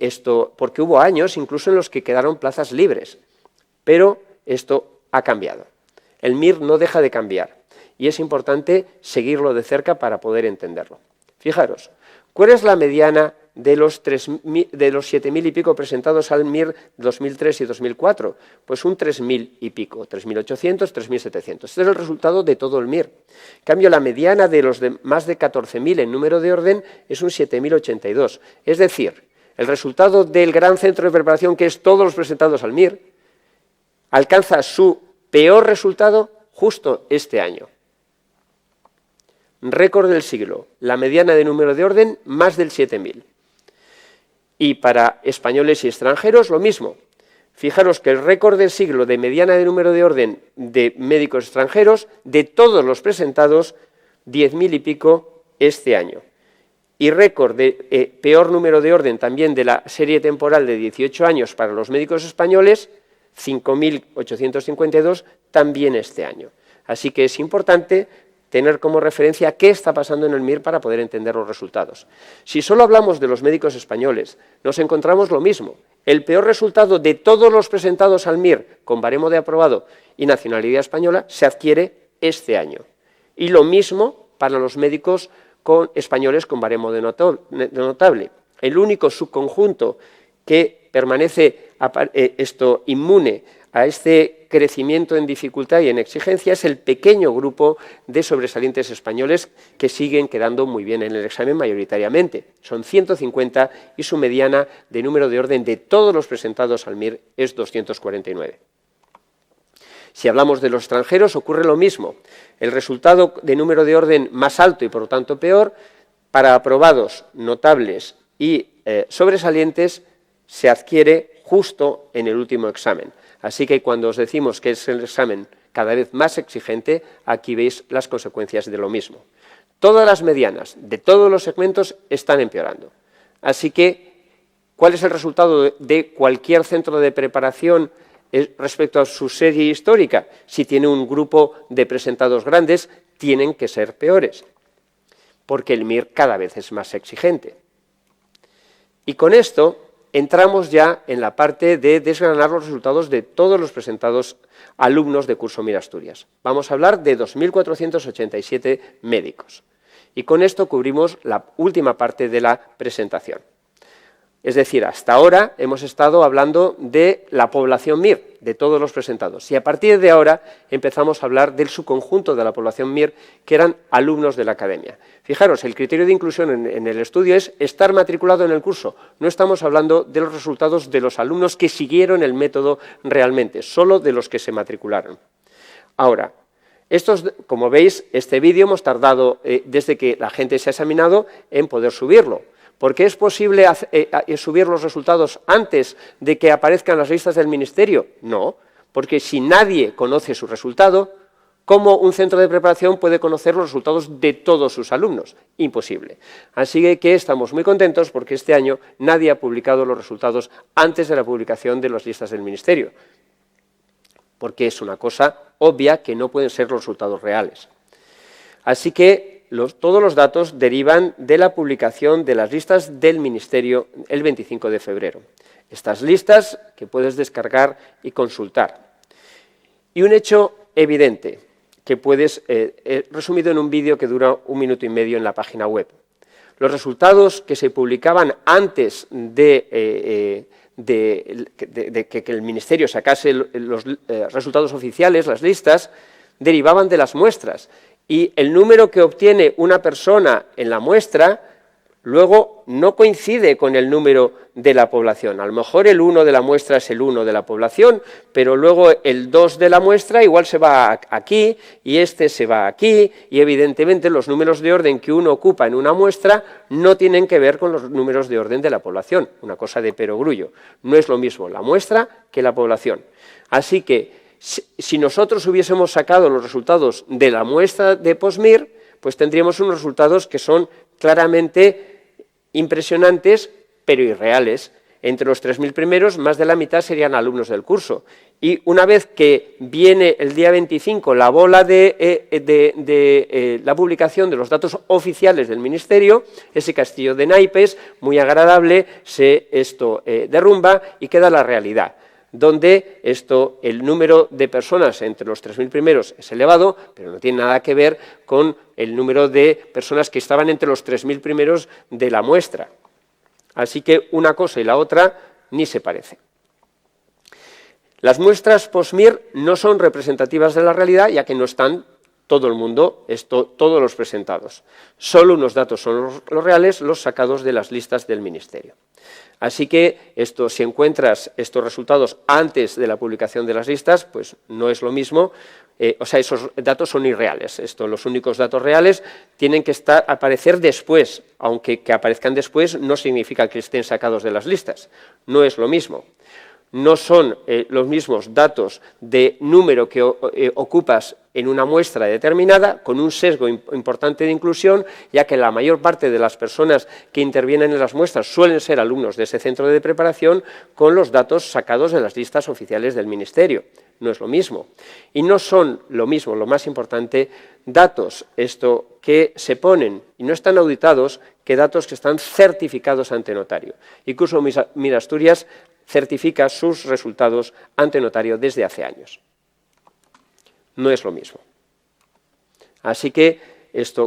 porque hubo años incluso en los que quedaron plazas libres. Pero esto ha cambiado. El MIR no deja de cambiar y es importante seguirlo de cerca para poder entenderlo. Fijaros, ¿cuál es la mediana de los 7.000 y pico presentados al MIR 2003 y 2004? Pues un 3.000 y pico, 3.800, 3.700. Este es el resultado de todo el MIR. En cambio, la mediana de los de más de 14.000 en número de orden es un 7.082. Es decir, el resultado del gran centro de preparación, que es todos los presentados al MIR, alcanza su peor resultado justo este año. Récord del siglo, la mediana de número de orden, más del 7.000. Y para españoles y extranjeros, lo mismo. Fijaros que el récord del siglo de mediana de número de orden de médicos extranjeros, de todos los presentados, 10.000 y pico este año. Y récord de peor número de orden también de la serie temporal de 18 años para los médicos españoles, 5.852 también este año. Así que es importante tener como referencia qué está pasando en el MIR para poder entender los resultados. Si solo hablamos de los médicos españoles, nos encontramos lo mismo. El peor resultado de todos los presentados al MIR con baremo de aprobado y nacionalidad española se adquiere este año. Y lo mismo para los médicos españoles con baremo de notable. El único subconjunto que permanece inmune a este crecimiento en dificultad y en exigencia es el pequeño grupo de sobresalientes españoles que siguen quedando muy bien en el examen mayoritariamente. Son 150 y su mediana de número de orden de todos los presentados al MIR es 249. Si hablamos de los extranjeros ocurre lo mismo. El resultado de número de orden más alto y por lo tanto peor para aprobados, notables y sobresalientes se adquiere justo en el último examen. Así que cuando os decimos que es el examen cada vez más exigente, aquí veis las consecuencias de lo mismo. Todas las medianas de todos los segmentos están empeorando. Así que, ¿cuál es el resultado de cualquier centro de preparación respecto a su serie histórica? Si tiene un grupo de presentados grandes, tienen que ser peores, porque el MIR cada vez es más exigente. Y con esto entramos ya en la parte de desgranar los resultados de todos los presentados alumnos de curso Mir Asturias. Vamos a hablar de 2.487 médicos. Y con esto cubrimos la última parte de la presentación. Es decir, hasta ahora hemos estado hablando de la población MIR, de todos los presentados. Y a partir de ahora empezamos a hablar del subconjunto de la población MIR, que eran alumnos de la academia. Fijaros, el criterio de inclusión en el estudio es estar matriculado en el curso. No estamos hablando de los resultados de los alumnos que siguieron el método realmente, solo de los que se matricularon. Ahora, como veis, este vídeo hemos tardado desde que la gente se ha examinado en poder subirlo. ¿Por qué es posible subir los resultados antes de que aparezcan las listas del Ministerio? No, porque si nadie conoce su resultado, ¿cómo un centro de preparación puede conocer los resultados de todos sus alumnos? Imposible. Así que estamos muy contentos porque este año nadie ha publicado los resultados antes de la publicación de las listas del Ministerio, porque es una cosa obvia que no pueden ser los resultados reales. Así que todos los datos derivan de la publicación de las listas del Ministerio el 25 de febrero. Estas listas que puedes descargar y consultar. Y un hecho evidente que puedes, resumido en un vídeo que dura 1 minuto y medio en la página web. Los resultados que se publicaban antes de que el Ministerio sacase los resultados oficiales, las listas, derivaban de las muestras. Y el número que obtiene una persona en la muestra luego no coincide con el número de la población. A lo mejor el 1 de la muestra es el 1 de la población, pero luego el 2 de la muestra igual se va aquí y este se va aquí, y evidentemente los números de orden que uno ocupa en una muestra no tienen que ver con los números de orden de la población, una cosa de perogrullo. No es lo mismo la muestra que la población. Así que si nosotros hubiésemos sacado los resultados de la muestra de POSMIR, pues tendríamos unos resultados que son claramente impresionantes, pero irreales. Entre los 3.000 primeros, más de la mitad serían alumnos del curso. Y una vez que viene el día 25 la bola de la publicación de los datos oficiales del Ministerio, ese castillo de naipes, muy agradable, se derrumba y queda la realidad, donde el número de personas entre los 3.000 primeros es elevado, pero no tiene nada que ver con el número de personas que estaban entre los 3.000 primeros de la muestra. Así que una cosa y la otra ni se parecen. Las muestras POSMIR no son representativas de la realidad, ya que no están todo el mundo, todos los presentados. Solo unos datos son los reales, los sacados de las listas del Ministerio. Así que si encuentras estos resultados antes de la publicación de las listas, pues no es lo mismo, esos datos son irreales. Los únicos datos reales tienen que aparecer después, aunque que aparezcan después no significa que estén sacados de las listas, no es lo mismo. No son los mismos datos de número que ocupas en una muestra determinada, con un sesgo importante de inclusión, ya que la mayor parte de las personas que intervienen en las muestras suelen ser alumnos de ese centro de preparación, con los datos sacados de las listas oficiales del Ministerio. No es lo mismo. Y no son lo mismo, lo más importante, datos que se ponen y no están auditados, que datos que están certificados ante notario. Incluso Mir Asturias certifica sus resultados ante notario desde hace años. No es lo mismo. Así que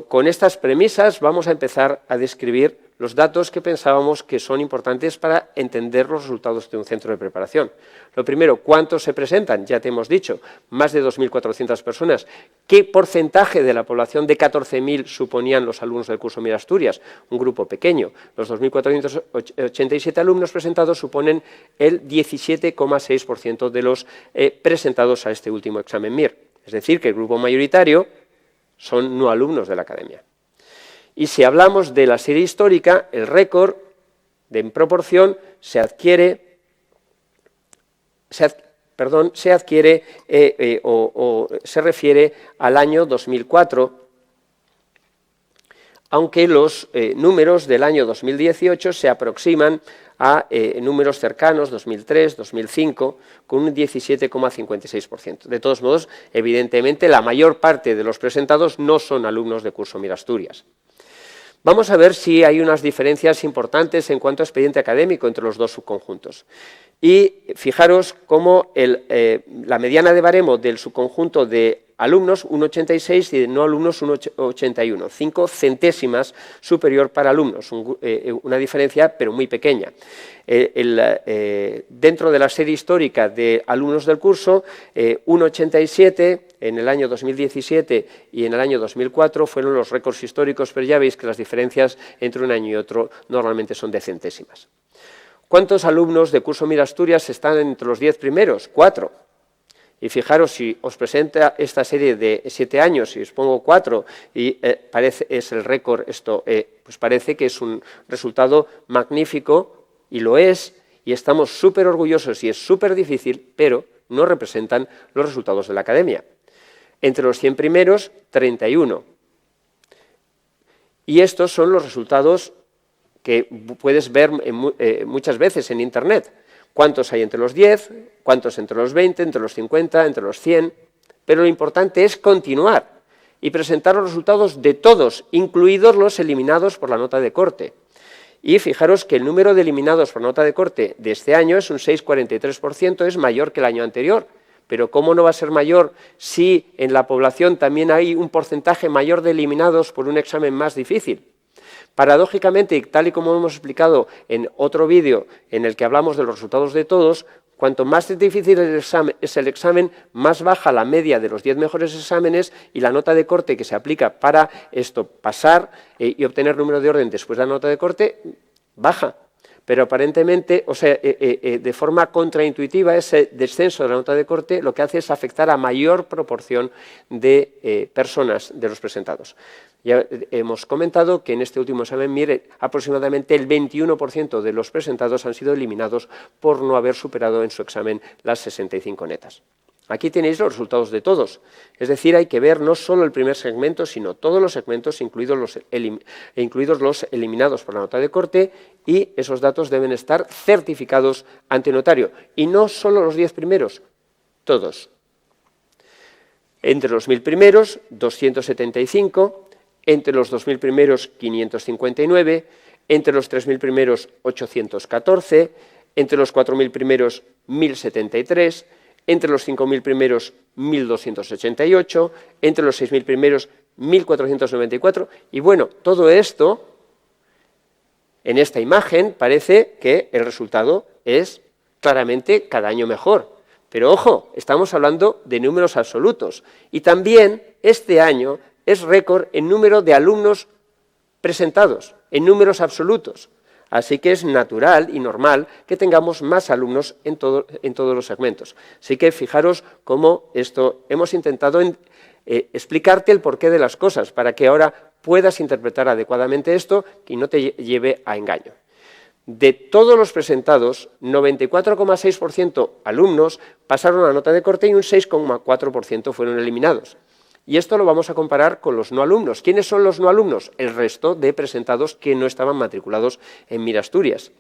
con estas premisas vamos a empezar a describir los datos que pensábamos que son importantes para entender los resultados de un centro de preparación. Lo primero, ¿cuántos se presentan? Ya te hemos dicho, más de 2.400 personas. ¿Qué porcentaje de la población de 14.000 suponían los alumnos del curso Mir Asturias? Un grupo pequeño. Los 2.487 alumnos presentados suponen el 17,6% de los presentados a este último examen MIR. Es decir, que el grupo mayoritario son no alumnos de la academia. Y si hablamos de la serie histórica, el récord en proporción se adquiere o se refiere al año 2004, aunque los números del año 2018 se aproximan a números cercanos, 2003, 2005, con un 17,56%. De todos modos, evidentemente, la mayor parte de los presentados no son alumnos de curso Mir Asturias. Vamos a ver si hay unas diferencias importantes en cuanto a expediente académico entre los dos subconjuntos. Y fijaros cómo la mediana de baremo del subconjunto de alumnos, 1,86, y de no alumnos, 1,81, 5 centésimas superior para alumnos, una diferencia pero muy pequeña. Dentro de la serie histórica de alumnos del curso, 1,87 en el año 2017 y en el año 2004 fueron los récords históricos, pero ya veis que las diferencias entre un año y otro normalmente son de centésimas. ¿Cuántos alumnos de curso Mira Asturias están entre los 10 primeros? 4. Y fijaros, si os presenta esta serie de 7 años y os pongo 4 y es el récord, esto pues parece que es un resultado magnífico, y lo es, y estamos súper orgullosos y es súper difícil, pero no representan los resultados de la academia. Entre los 100 primeros, 31. Y estos son los resultados que puedes ver muchas veces en Internet. ¿Cuántos hay entre los 10? ¿Cuántos entre los 20? ¿Entre los 50? ¿Entre los 100? Pero lo importante es continuar y presentar los resultados de todos, incluidos los eliminados por la nota de corte. Y fijaros que el número de eliminados por nota de corte de este año es un 6,43%, es mayor que el año anterior. Pero ¿cómo no va a ser mayor si en la población también hay un porcentaje mayor de eliminados por un examen más difícil? Paradójicamente, y tal y como hemos explicado en otro vídeo en el que hablamos de los resultados de todos, cuanto más difícil es el examen, más baja la media de los 10 mejores exámenes y la nota de corte que se aplica para esto pasar y obtener número de orden después de la nota de corte, baja. Pero aparentemente, o sea, de forma contraintuitiva, ese descenso de la nota de corte lo que hace es afectar a mayor proporción de personas de los presentados. Ya hemos comentado que en este último examen MIR aproximadamente el 21% de los presentados han sido eliminados por no haber superado en su examen las 65 netas. Aquí tenéis los resultados de todos, es decir, hay que ver no solo el primer segmento, sino todos los segmentos, incluidos los eliminados por la nota de corte, y esos datos deben estar certificados ante notario. Y no solo los 10 primeros, todos. Entre los 1.000 primeros, 275, entre los 2.000 primeros, 559, entre los 3.000 primeros, 814, entre los 4.000 primeros, 1.073, entre los 5.000 primeros, 1.288, entre los 6.000 primeros, 1.494, y bueno, todo esto, en esta imagen, parece que el resultado es claramente cada año mejor. Pero ojo, estamos hablando de números absolutos, y también este año es récord en número de alumnos presentados, en números absolutos. Así que es natural y normal que tengamos más alumnos en todos los segmentos. Así que fijaros cómo esto hemos intentado explicarte el porqué de las cosas, para que ahora puedas interpretar adecuadamente esto y no te lleve a engaño. De todos los presentados, 94,6% alumnos pasaron la nota de corte y un 6,4% fueron eliminados. Y esto lo vamos a comparar con los no alumnos. ¿Quiénes son los no alumnos? El resto de presentados que no estaban matriculados en Mira Asturias,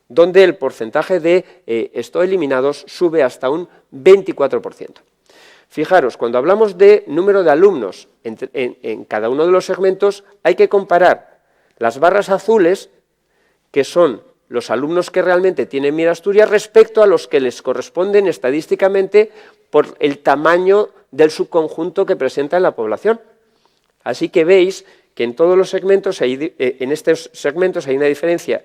donde el porcentaje de estos eliminados sube hasta un 24%. Fijaros, cuando hablamos de número de alumnos en cada uno de los segmentos, hay que comparar las barras azules, que son los alumnos que realmente tienen Mira Asturias, respecto a los que les corresponden estadísticamente por el tamaño del subconjunto que presenta en la población. Así que veis que en todos los segmentos, en estos segmentos hay una diferencia.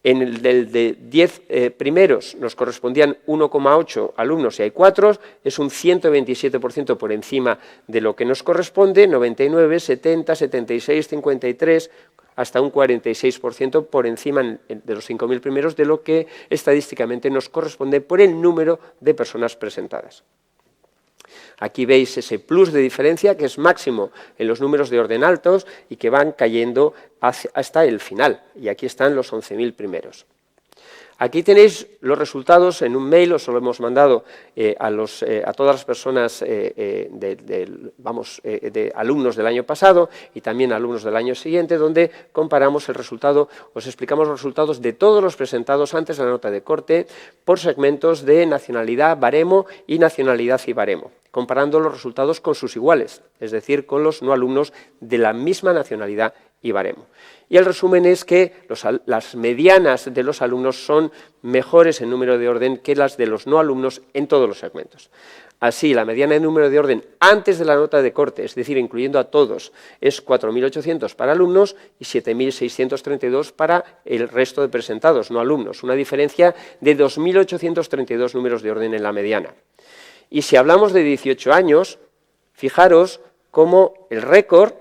En el de 10 primeros nos correspondían 1,8 alumnos y hay 4, es un 127% por encima de lo que nos corresponde, 99, 70, 76, 53, hasta un 46% por encima de los 5.000 primeros de lo que estadísticamente nos corresponde por el número de personas presentadas. Aquí veis ese plus de diferencia que es máximo en los números de orden altos y que van cayendo hasta el final. Y aquí están los 11.000 primeros. Aquí tenéis los resultados en un mail, os lo hemos mandado a todas las personas de alumnos del año pasado y también alumnos del año siguiente, donde comparamos el resultado, os explicamos los resultados de todos los presentados antes de la nota de corte por segmentos de nacionalidad, baremo y nacionalidad y baremo, comparando los resultados con sus iguales, es decir, con los no alumnos de la misma nacionalidad y baremo. Y el resumen es que las medianas de los alumnos son mejores en número de orden que las de los no alumnos en todos los segmentos. Así, la mediana de número de orden antes de la nota de corte, es decir, incluyendo a todos, es 4.800 para alumnos y 7.632 para el resto de presentados, no alumnos. Una diferencia de 2.832 números de orden en la mediana. Y si hablamos de 18 años, fijaros cómo el récord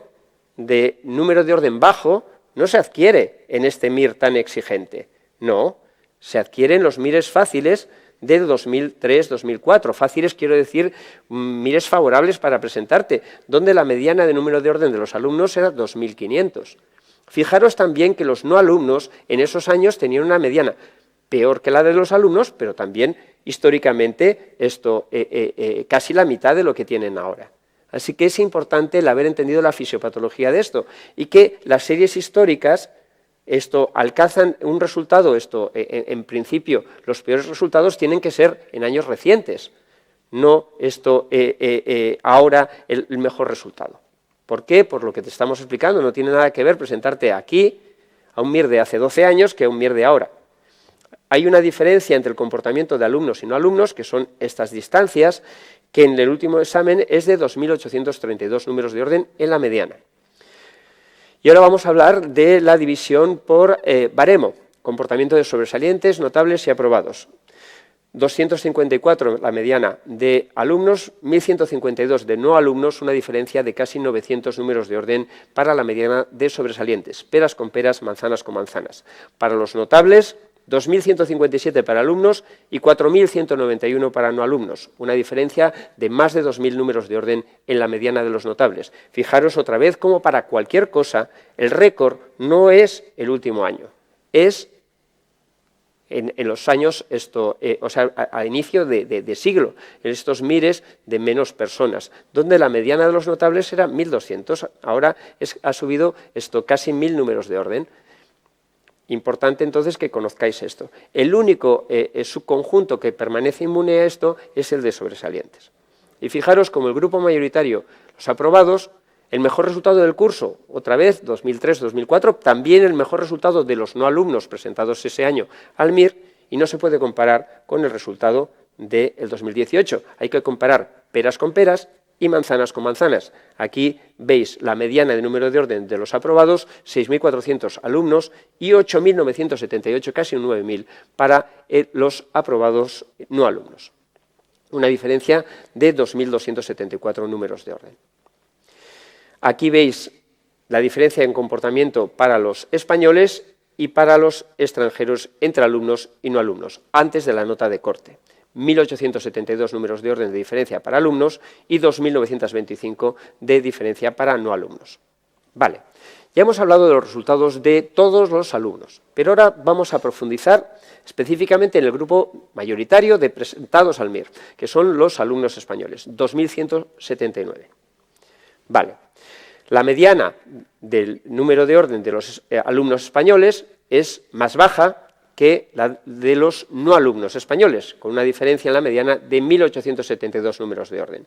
de número de orden bajo no se adquiere en este MIR tan exigente. No, se adquieren los MIRes fáciles de 2003-2004. Fáciles quiero decir MIRes favorables para presentarte, donde la mediana de número de orden de los alumnos era 2.500. Fijaros también que los no alumnos en esos años tenían una mediana peor que la de los alumnos, pero también históricamente casi la mitad de lo que tienen ahora. Así que es importante el haber entendido la fisiopatología de esto y que las series históricas alcanzan un resultado, en principio los peores resultados tienen que ser en años recientes, no ahora el mejor resultado. ¿Por qué? Por lo que te estamos explicando, no tiene nada que ver presentarte aquí a un MIR de hace 12 años que a un MIR de ahora. Hay una diferencia entre el comportamiento de alumnos y no alumnos, que son estas distancias, que en el último examen es de 2.832 números de orden en la mediana. Y ahora vamos a hablar de la división por baremo, comportamiento de sobresalientes, notables y aprobados. 254 la mediana de alumnos, 1.152 de no alumnos, una diferencia de casi 900 números de orden para la mediana de sobresalientes, peras con peras, manzanas con manzanas. Para los notables, 2.157 para alumnos y 4.191 para no alumnos, una diferencia de más de 2.000 números de orden en la mediana de los notables. Fijaros otra vez cómo para cualquier cosa el récord no es el último año, es en los años, a inicio de siglo, en estos MIRes de menos personas, donde la mediana de los notables era 1.200, ahora ha subido casi 1.000 números de orden. Importante entonces que conozcáis esto. El único subconjunto que permanece inmune a esto es el de sobresalientes. Y fijaros como el grupo mayoritario, los aprobados, el mejor resultado del curso, otra vez 2003-2004, también el mejor resultado de los no alumnos presentados ese año al MIR, y no se puede comparar con el resultado del 2018. Hay que comparar peras con peras y manzanas con manzanas. Aquí veis la mediana de número de orden de los aprobados, 6.400 alumnos y 8.978, casi un 9.000, para los aprobados no alumnos. Una diferencia de 2.274 números de orden. Aquí veis la diferencia en comportamiento para los españoles y para los extranjeros entre alumnos y no alumnos, antes de la nota de corte. 1.872 números de orden de diferencia para alumnos y 2.925 de diferencia para no alumnos. Vale, ya hemos hablado de los resultados de todos los alumnos, pero ahora vamos a profundizar específicamente en el grupo mayoritario de presentados al MIR, que son los alumnos españoles, 2.179. Vale, la mediana del número de orden de los alumnos españoles es más baja que la de los no alumnos españoles, con una diferencia en la mediana de 1.872 números de orden.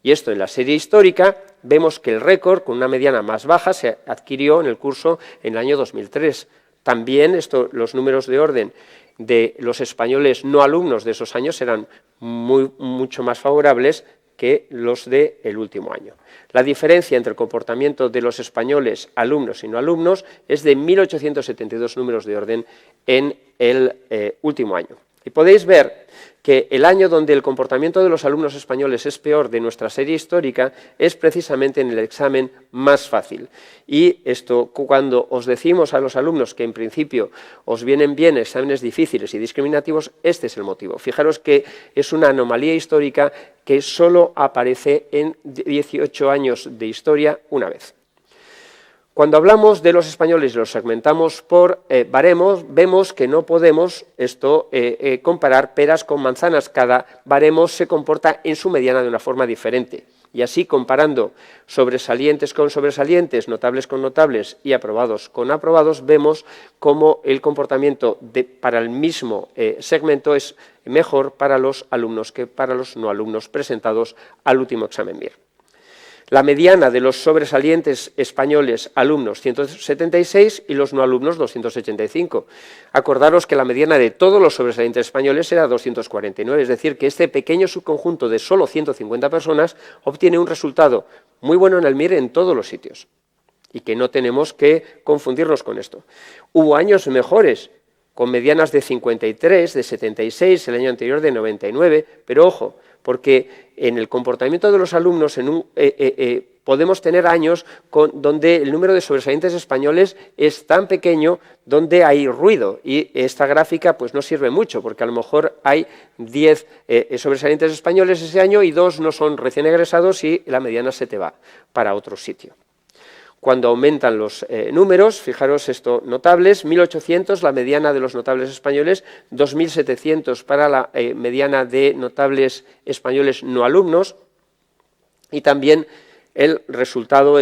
Y esto en la serie histórica vemos que el récord, con una mediana más baja, se adquirió en el curso en el año 2003. También los números de orden de los españoles no alumnos de esos años eran mucho más favorables que los del último año. La diferencia entre el comportamiento de los españoles alumnos y no alumnos es de 1.872 números de orden en el último año. Y podéis ver que el año donde el comportamiento de los alumnos españoles es peor de nuestra serie histórica es precisamente en el examen más fácil. Y esto, cuando os decimos a los alumnos que en principio os vienen bien exámenes difíciles y discriminativos, este es el motivo. Fijaros que es una anomalía histórica que solo aparece en 18 años de historia una vez. Cuando hablamos de los españoles y los segmentamos por baremos, vemos que no podemos comparar peras con manzanas. Cada baremo se comporta en su mediana de una forma diferente. Y así, comparando sobresalientes con sobresalientes, notables con notables y aprobados con aprobados, vemos cómo el comportamiento para el mismo segmento es mejor para los alumnos que para los no alumnos presentados al último examen MIR. La mediana de los sobresalientes españoles alumnos 176 y los no alumnos 285. Acordaros que la mediana de todos los sobresalientes españoles era 249, es decir, que este pequeño subconjunto de solo 150 personas obtiene un resultado muy bueno en el MIR en todos los sitios y que no tenemos que confundirnos con esto. Hubo años mejores, con medianas de 53, de 76, el año anterior de 99, pero ojo, porque en el comportamiento de los alumnos podemos tener años donde el número de sobresalientes españoles es tan pequeño, donde hay ruido, y esta gráfica pues no sirve mucho, porque a lo mejor hay 10 sobresalientes españoles ese año y 2 no son recién egresados y la mediana se te va para otro sitio. Cuando aumentan los números, fijaros esto, notables, 1.800 la mediana de los notables españoles, 2.700 para la mediana de notables españoles no alumnos, y también el resultado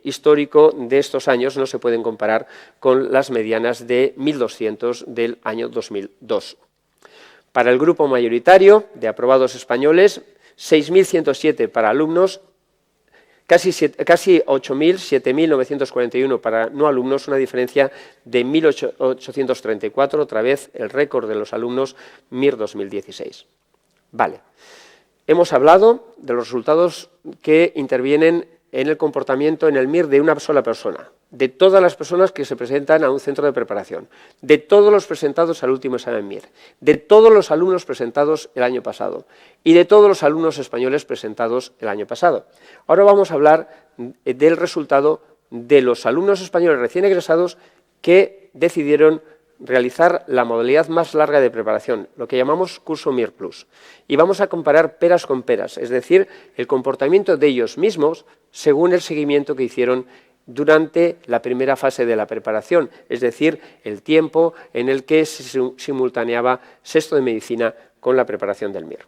histórico de estos años no se pueden comparar con las medianas de 1.200 del año 2002. Para el grupo mayoritario de aprobados españoles, 6.107 para alumnos, casi 8.000, 7.941 para no alumnos, una diferencia de 1.834, otra vez el récord de los alumnos MIR 2016. Vale, hemos hablado de los resultados que intervienen en el comportamiento en el MIR de una sola persona, de todas las personas que se presentan a un centro de preparación, de todos los presentados al último examen MIR, de todos los alumnos presentados el año pasado y de todos los alumnos españoles presentados el año pasado. Ahora vamos a hablar del resultado de los alumnos españoles recién egresados que decidieron realizar la modalidad más larga de preparación, lo que llamamos curso MIR Plus. Y vamos a comparar peras con peras, es decir, el comportamiento de ellos mismos según el seguimiento que hicieron durante la primera fase de la preparación, es decir, el tiempo en el que se simultaneaba sexto de medicina con la preparación del MIR.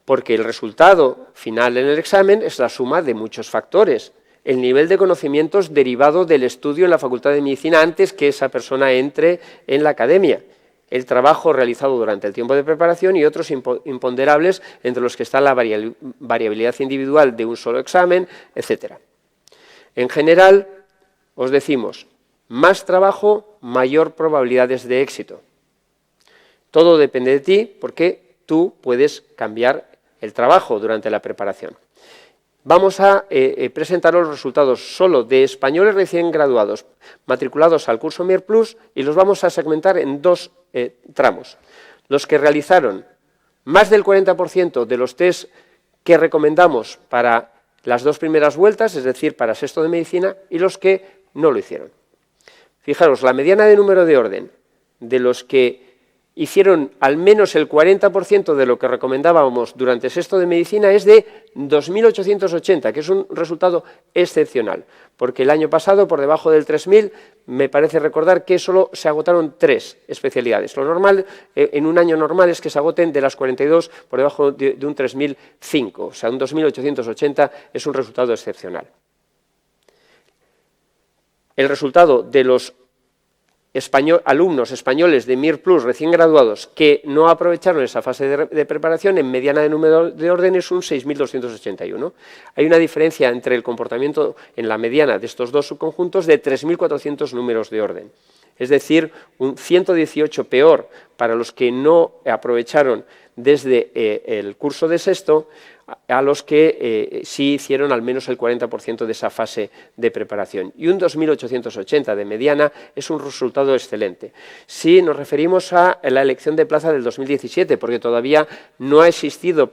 Porque el resultado final en el examen es la suma de muchos factores. El nivel de conocimientos derivado del estudio en la Facultad de Medicina antes que esa persona entre en la academia, el trabajo realizado durante el tiempo de preparación y otros imponderables entre los que está la variabilidad individual de un solo examen, etc. En general, os decimos, más trabajo, mayor probabilidades de éxito. Todo depende de ti porque tú puedes cambiar el trabajo durante la preparación. Vamos a presentar los resultados solo de españoles recién graduados matriculados al curso MIR Plus y los vamos a segmentar en dos tramos. Los que realizaron más del 40% de los test que recomendamos para las dos primeras vueltas, es decir, para sexto de medicina, y los que no lo hicieron. Fijaros, la mediana de número de orden de los que hicieron al menos el 40% de lo que recomendábamos durante sexto de medicina es de 2.880, que es un resultado excepcional, porque el año pasado, por debajo del 3.000, me parece recordar que solo se agotaron 3 especialidades. Lo normal, en un año normal, es que se agoten de las 42 por debajo de un 3.005, o sea, un 2.880 es un resultado excepcional. El resultado de los alumnos españoles de MIR Plus recién graduados que no aprovecharon esa fase de preparación en mediana de número de orden es un 6.281. Hay una diferencia entre el comportamiento en la mediana de estos dos subconjuntos de 3.400 números de orden. Es decir, un 118 peor para los que no aprovecharon desde el curso de sexto a los que sí hicieron al menos el 40% de esa fase de preparación. Y un 2.880 de mediana es un resultado excelente. Si nos referimos a la elección de plaza del 2017, porque todavía no ha existido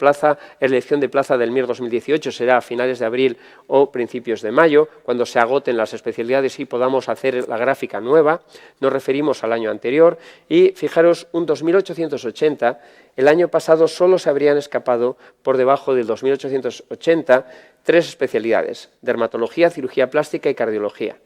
elección de plaza del MIR 2018, será a finales de abril o principios de mayo, cuando se agoten las especialidades y podamos hacer la gráfica nueva, nos referimos al año anterior, y fijaros, un 2.880, el año pasado solo se habrían escapado por debajo del 2.880 3 especialidades: dermatología, cirugía plástica y cardiología.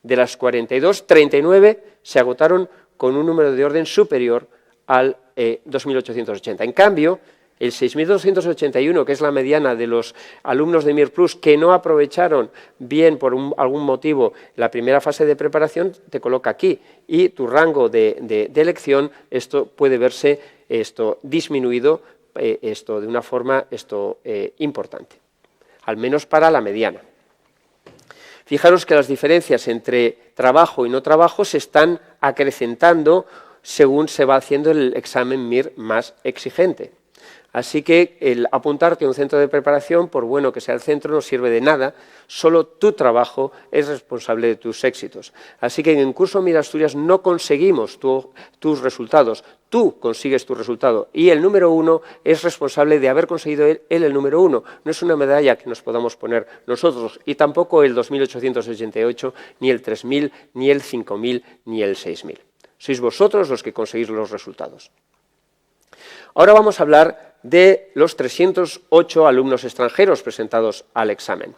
De las 42, 39 se agotaron con un número de orden superior al 2.880. En cambio, el 6.281, que es la mediana de los alumnos de MIR Plus que no aprovecharon bien por algún motivo la primera fase de preparación, te coloca aquí. Y tu rango de elección, esto puede verse disminuido de una forma importante. al menos para la mediana. Fijaros que las diferencias entre trabajo y no trabajo se están acrecentando según se va haciendo el examen MIR más exigente. Así que el apuntarte a un centro de preparación, por bueno que sea el centro, no sirve de nada, solo tu trabajo es responsable de tus éxitos. Así que en el curso MIR Asturias no conseguimos tus resultados, tú consigues tu resultado y el número 1 es responsable de haber conseguido él el número 1. No es una medalla que nos podamos poner nosotros y tampoco el 2888, ni el 3000, ni el 5000, ni el 6000. Sois vosotros los que conseguís los resultados. Ahora vamos a hablar de los 308 alumnos extranjeros presentados al examen.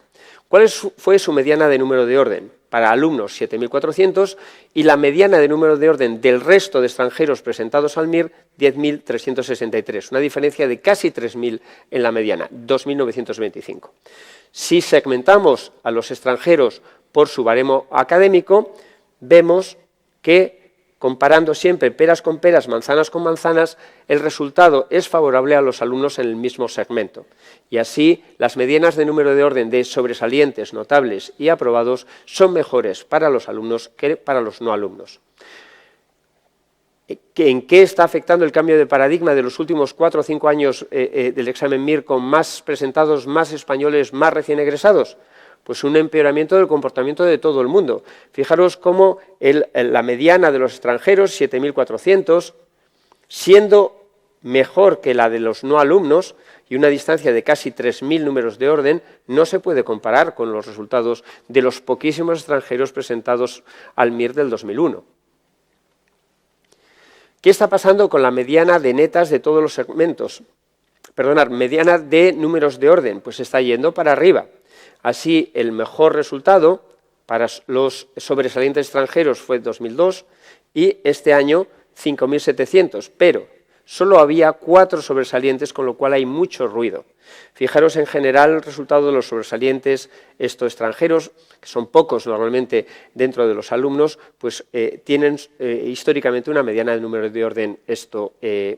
¿Cuál fue su mediana de número de orden? Para alumnos 7.400 y la mediana de número de orden del resto de extranjeros presentados al MIR 10.363, una diferencia de casi 3.000 en la mediana, 2.925. Si segmentamos a los extranjeros por su baremo académico, vemos que comparando siempre peras con peras, manzanas con manzanas, el resultado es favorable a los alumnos en el mismo segmento. Y así, las medianas de número de orden de sobresalientes, notables y aprobados son mejores para los alumnos que para los no alumnos. ¿En qué está afectando el cambio de paradigma de los últimos 4 o 5 años del examen MIR con más presentados, más españoles, más recién egresados? Pues un empeoramiento del comportamiento de todo el mundo. Fijaros cómo la mediana de los extranjeros, 7.400, siendo mejor que la de los no alumnos y una distancia de casi 3.000 números de orden, no se puede comparar con los resultados de los poquísimos extranjeros presentados al MIR del 2001. ¿Qué está pasando con la mediana de netas de todos los segmentos? Perdonad, mediana de números de orden, pues está yendo para arriba. Así, el mejor resultado para los sobresalientes extranjeros fue 2002 y este año 5.700, pero solo había 4 sobresalientes, con lo cual hay mucho ruido. Fijaros en general el resultado de los sobresalientes extranjeros, que son pocos normalmente dentro de los alumnos, pues tienen históricamente una mediana de número de orden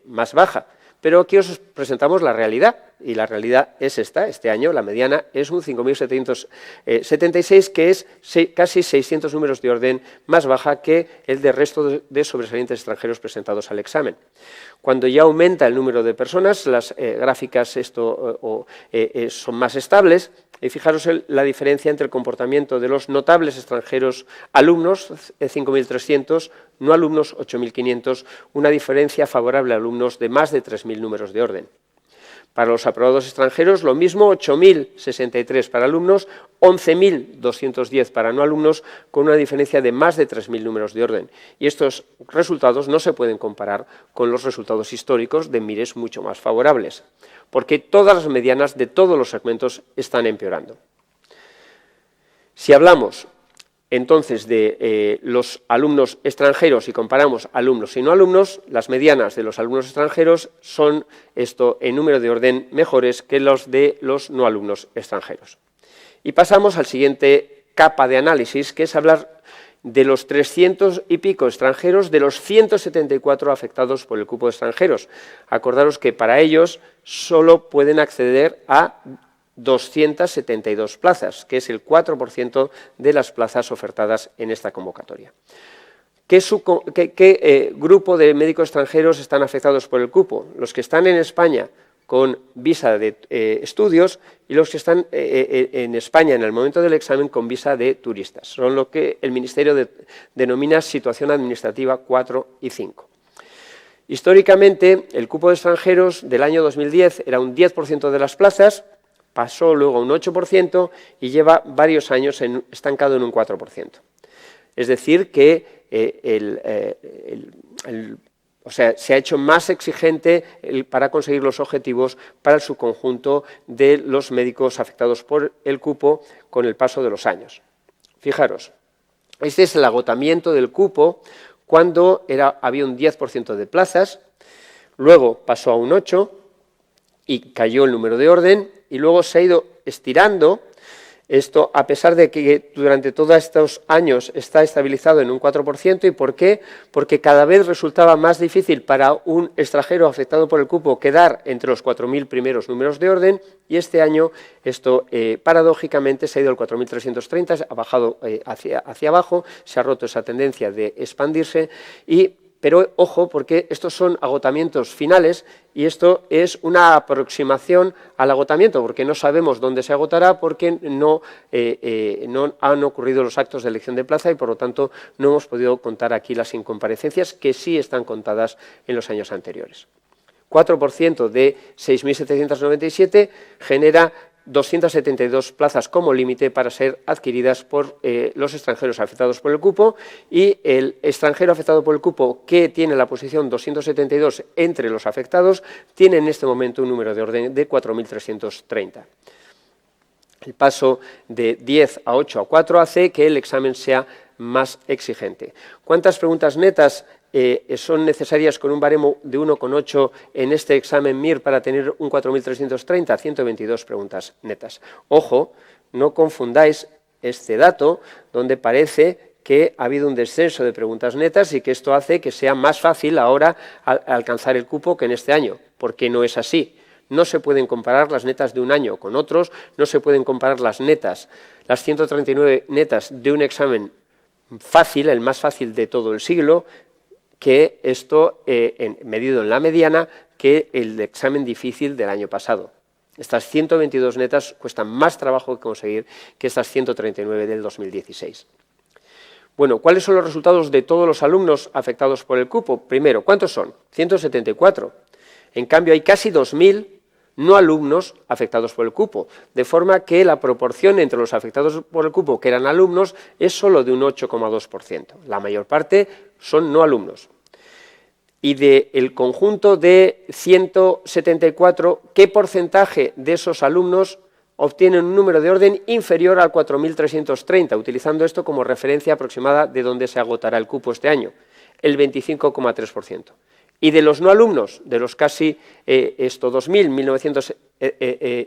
más baja. Pero aquí os presentamos la realidad, y la realidad es esta. Este año la mediana es un 5.776, que es casi 600 números de orden más baja que el del resto de sobresalientes extranjeros presentados al examen. Cuando ya aumenta el número de personas, las gráficas son más estables. Y fijaros la diferencia entre el comportamiento de los notables extranjeros alumnos, 5.300, no alumnos, 8.500, una diferencia favorable a alumnos de más de 3.000 números de orden. Para los aprobados extranjeros, lo mismo, 8.063 para alumnos, 11.210 para no alumnos, con una diferencia de más de 3.000 números de orden. Y estos resultados no se pueden comparar con los resultados históricos de MIRES mucho más favorables, porque todas las medianas de todos los segmentos están empeorando. Si hablamos entonces de los alumnos extranjeros y comparamos alumnos y no alumnos, las medianas de los alumnos extranjeros son en número de orden mejores que los de los no alumnos extranjeros. Y pasamos al siguiente capa de análisis, que es hablar de los 300 y pico extranjeros, de los 174 afectados por el cupo de extranjeros. Acordaros que para ellos solo pueden acceder a 272 plazas, que es el 4% de las plazas ofertadas en esta convocatoria. ¿Qué grupo de médicos extranjeros están afectados por el cupo? Los que están en España con visa de estudios y los que están en España en el momento del examen con visa de turistas. Son lo que el Ministerio denomina situación administrativa 4 y 5. Históricamente, el cupo de extranjeros del año 2010 era un 10% de las plazas, pasó luego a un 8% y lleva varios años estancado en un 4%. Es decir, que se ha hecho más exigente para conseguir los objetivos para el subconjunto de los médicos afectados por el cupo con el paso de los años. Fijaros, este es el agotamiento del cupo cuando había un 10% de plazas, luego pasó a un 8% y cayó el número de orden, y luego se ha ido estirando Esto, a pesar de que durante todos estos años está estabilizado en un 4%, ¿y por qué? Porque cada vez resultaba más difícil para un extranjero afectado por el cupo quedar entre los 4.000 primeros números de orden, y este año esto paradójicamente se ha ido al 4.330, ha bajado hacia abajo, se ha roto esa tendencia de expandirse, pero ojo, porque estos son agotamientos finales y esto es una aproximación al agotamiento, porque no sabemos dónde se agotará, porque no han ocurrido los actos de elección de plaza y, por lo tanto, no hemos podido contar aquí las incomparecencias que sí están contadas en los años anteriores. 4% de 6.797 genera 272 plazas como límite para ser adquiridas por los extranjeros afectados por el cupo, y el extranjero afectado por el cupo que tiene la posición 272 entre los afectados tiene en este momento un número de orden de 4.330. El paso de 10 a 8 a 4 hace que el examen sea más exigente. ¿Cuántas preguntas netas son necesarias con un baremo de 1,8 en este examen MIR para tener un 4.330? 122 preguntas netas. Ojo, no confundáis este dato donde parece que ha habido un descenso de preguntas netas y que esto hace que sea más fácil ahora alcanzar el cupo que en este año, porque no es así. No se pueden comparar las netas de un año con otros, no se pueden comparar las netas, las 139 netas de un examen fácil, el más fácil de todo el siglo, que esto, medido en la mediana, que el examen difícil del año pasado. Estas 122 netas cuestan más trabajo que conseguir que estas 139 del 2016. Bueno, ¿cuáles son los resultados de todos los alumnos afectados por el cupo? Primero, ¿cuántos son? 174. En cambio, hay casi 2.000 no alumnos afectados por el cupo, de forma que la proporción entre los afectados por el cupo que eran alumnos es solo de un 8,2%. La mayor parte son no alumnos. Y del conjunto de 174, ¿qué porcentaje de esos alumnos obtienen un número de orden inferior al 4.330, utilizando esto como referencia aproximada de dónde se agotará el cupo este año? El 25,3%. Y de los no alumnos, de los casi 2.000, 1.900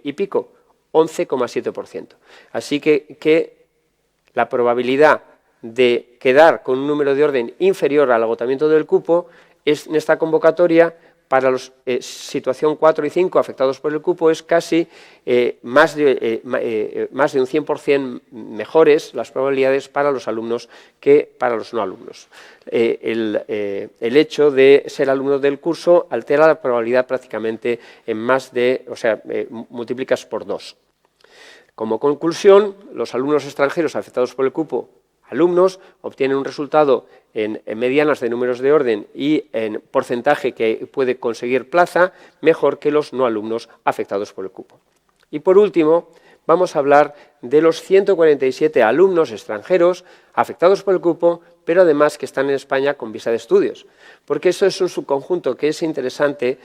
y pico, 11,7%. Así que la probabilidad de quedar con un número de orden inferior al agotamiento del cupo es, en esta convocatoria, para los situación 4 y 5 afectados por el cupo, es casi más de un 100% mejores las probabilidades para los alumnos que para los no alumnos. El hecho de ser alumno del curso altera la probabilidad prácticamente en más de, multiplicas por 2. Como conclusión, los alumnos extranjeros afectados por el cupo, alumnos, obtienen un resultado en medianas de números de orden y en porcentaje que puede conseguir plaza mejor que los no alumnos afectados por el cupo. Y por último, vamos a hablar de los 147 alumnos extranjeros afectados por el cupo, pero además que están en España con visa de estudios, porque eso es un subconjunto que es interesante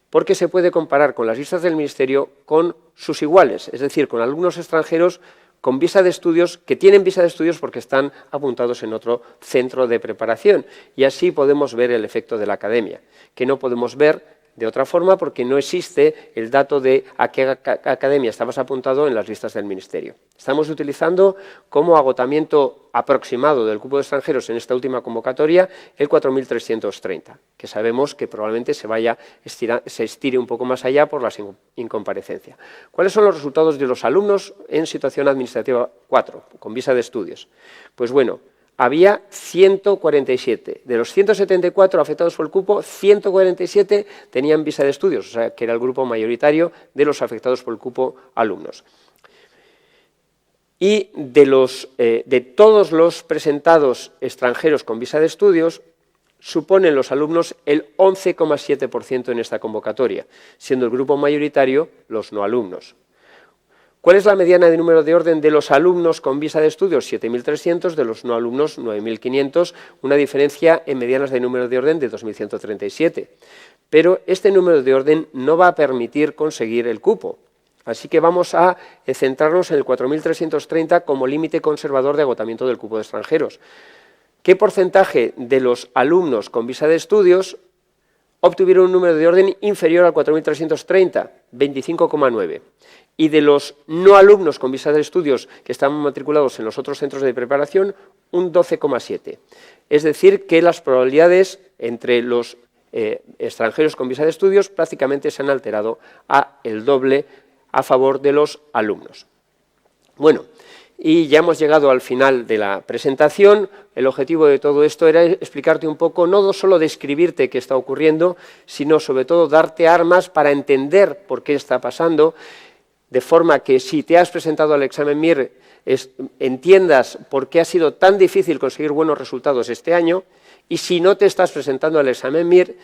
porque se puede comparar con las listas del Ministerio con sus iguales, es decir, con alumnos extranjeros con visa de estudios, que tienen visa de estudios porque están apuntados en otro centro de preparación. Y así podemos ver el efecto de la academia, que no podemos ver de otra forma porque no existe el dato de a qué academia estabas apuntado en las listas del Ministerio. Estamos utilizando como agotamiento aproximado del cupo de extranjeros en esta última convocatoria el 4.330, que sabemos que probablemente se estire un poco más allá por la incomparecencia. ¿Cuáles son los resultados de los alumnos en situación administrativa 4, con visa de estudios? Pues bueno, había 147. De los 174 afectados por el cupo, 147 tenían visa de estudios, o sea, que era el grupo mayoritario de los afectados por el cupo alumnos. Y de todos los presentados extranjeros con visa de estudios, suponen los alumnos el 11,7% en esta convocatoria, siendo el grupo mayoritario los no alumnos. ¿Cuál es la mediana de número de orden de los alumnos con visa de estudios? 7.300, de los no alumnos 9.500, una diferencia en medianas de número de orden de 2.137. Pero este número de orden no va a permitir conseguir el cupo. Así que vamos a centrarnos en el 4.330 como límite conservador de agotamiento del cupo de extranjeros. ¿Qué porcentaje de los alumnos con visa de estudios obtuvieron un número de orden inferior al 4.330? 25,9. y de los no alumnos con visa de estudios que están matriculados en los otros centros de preparación, un 12,7. Es decir, que las probabilidades entre los extranjeros con visa de estudios prácticamente se han alterado a el doble a favor de los alumnos. Bueno, y ya hemos llegado al final de la presentación. El objetivo de todo esto era explicarte un poco, no solo describirte qué está ocurriendo, sino sobre todo darte armas para entender por qué está pasando, de forma que si te has presentado al examen MIR entiendas por qué ha sido tan difícil conseguir buenos resultados este año, y si no te estás presentando al examen MIR,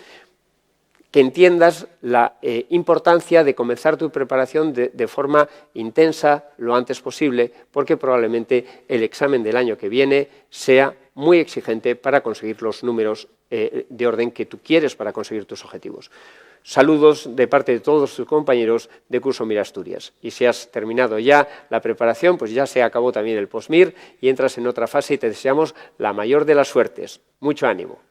que entiendas la importancia de comenzar tu preparación de forma intensa lo antes posible, porque probablemente el examen del año que viene sea muy exigente para conseguir los números de orden que tú quieres para conseguir tus objetivos. Saludos de parte de todos tus compañeros de curso MIR Asturias. Y si has terminado ya la preparación, pues ya se acabó también el post-MIR y entras en otra fase y te deseamos la mayor de las suertes. Mucho ánimo.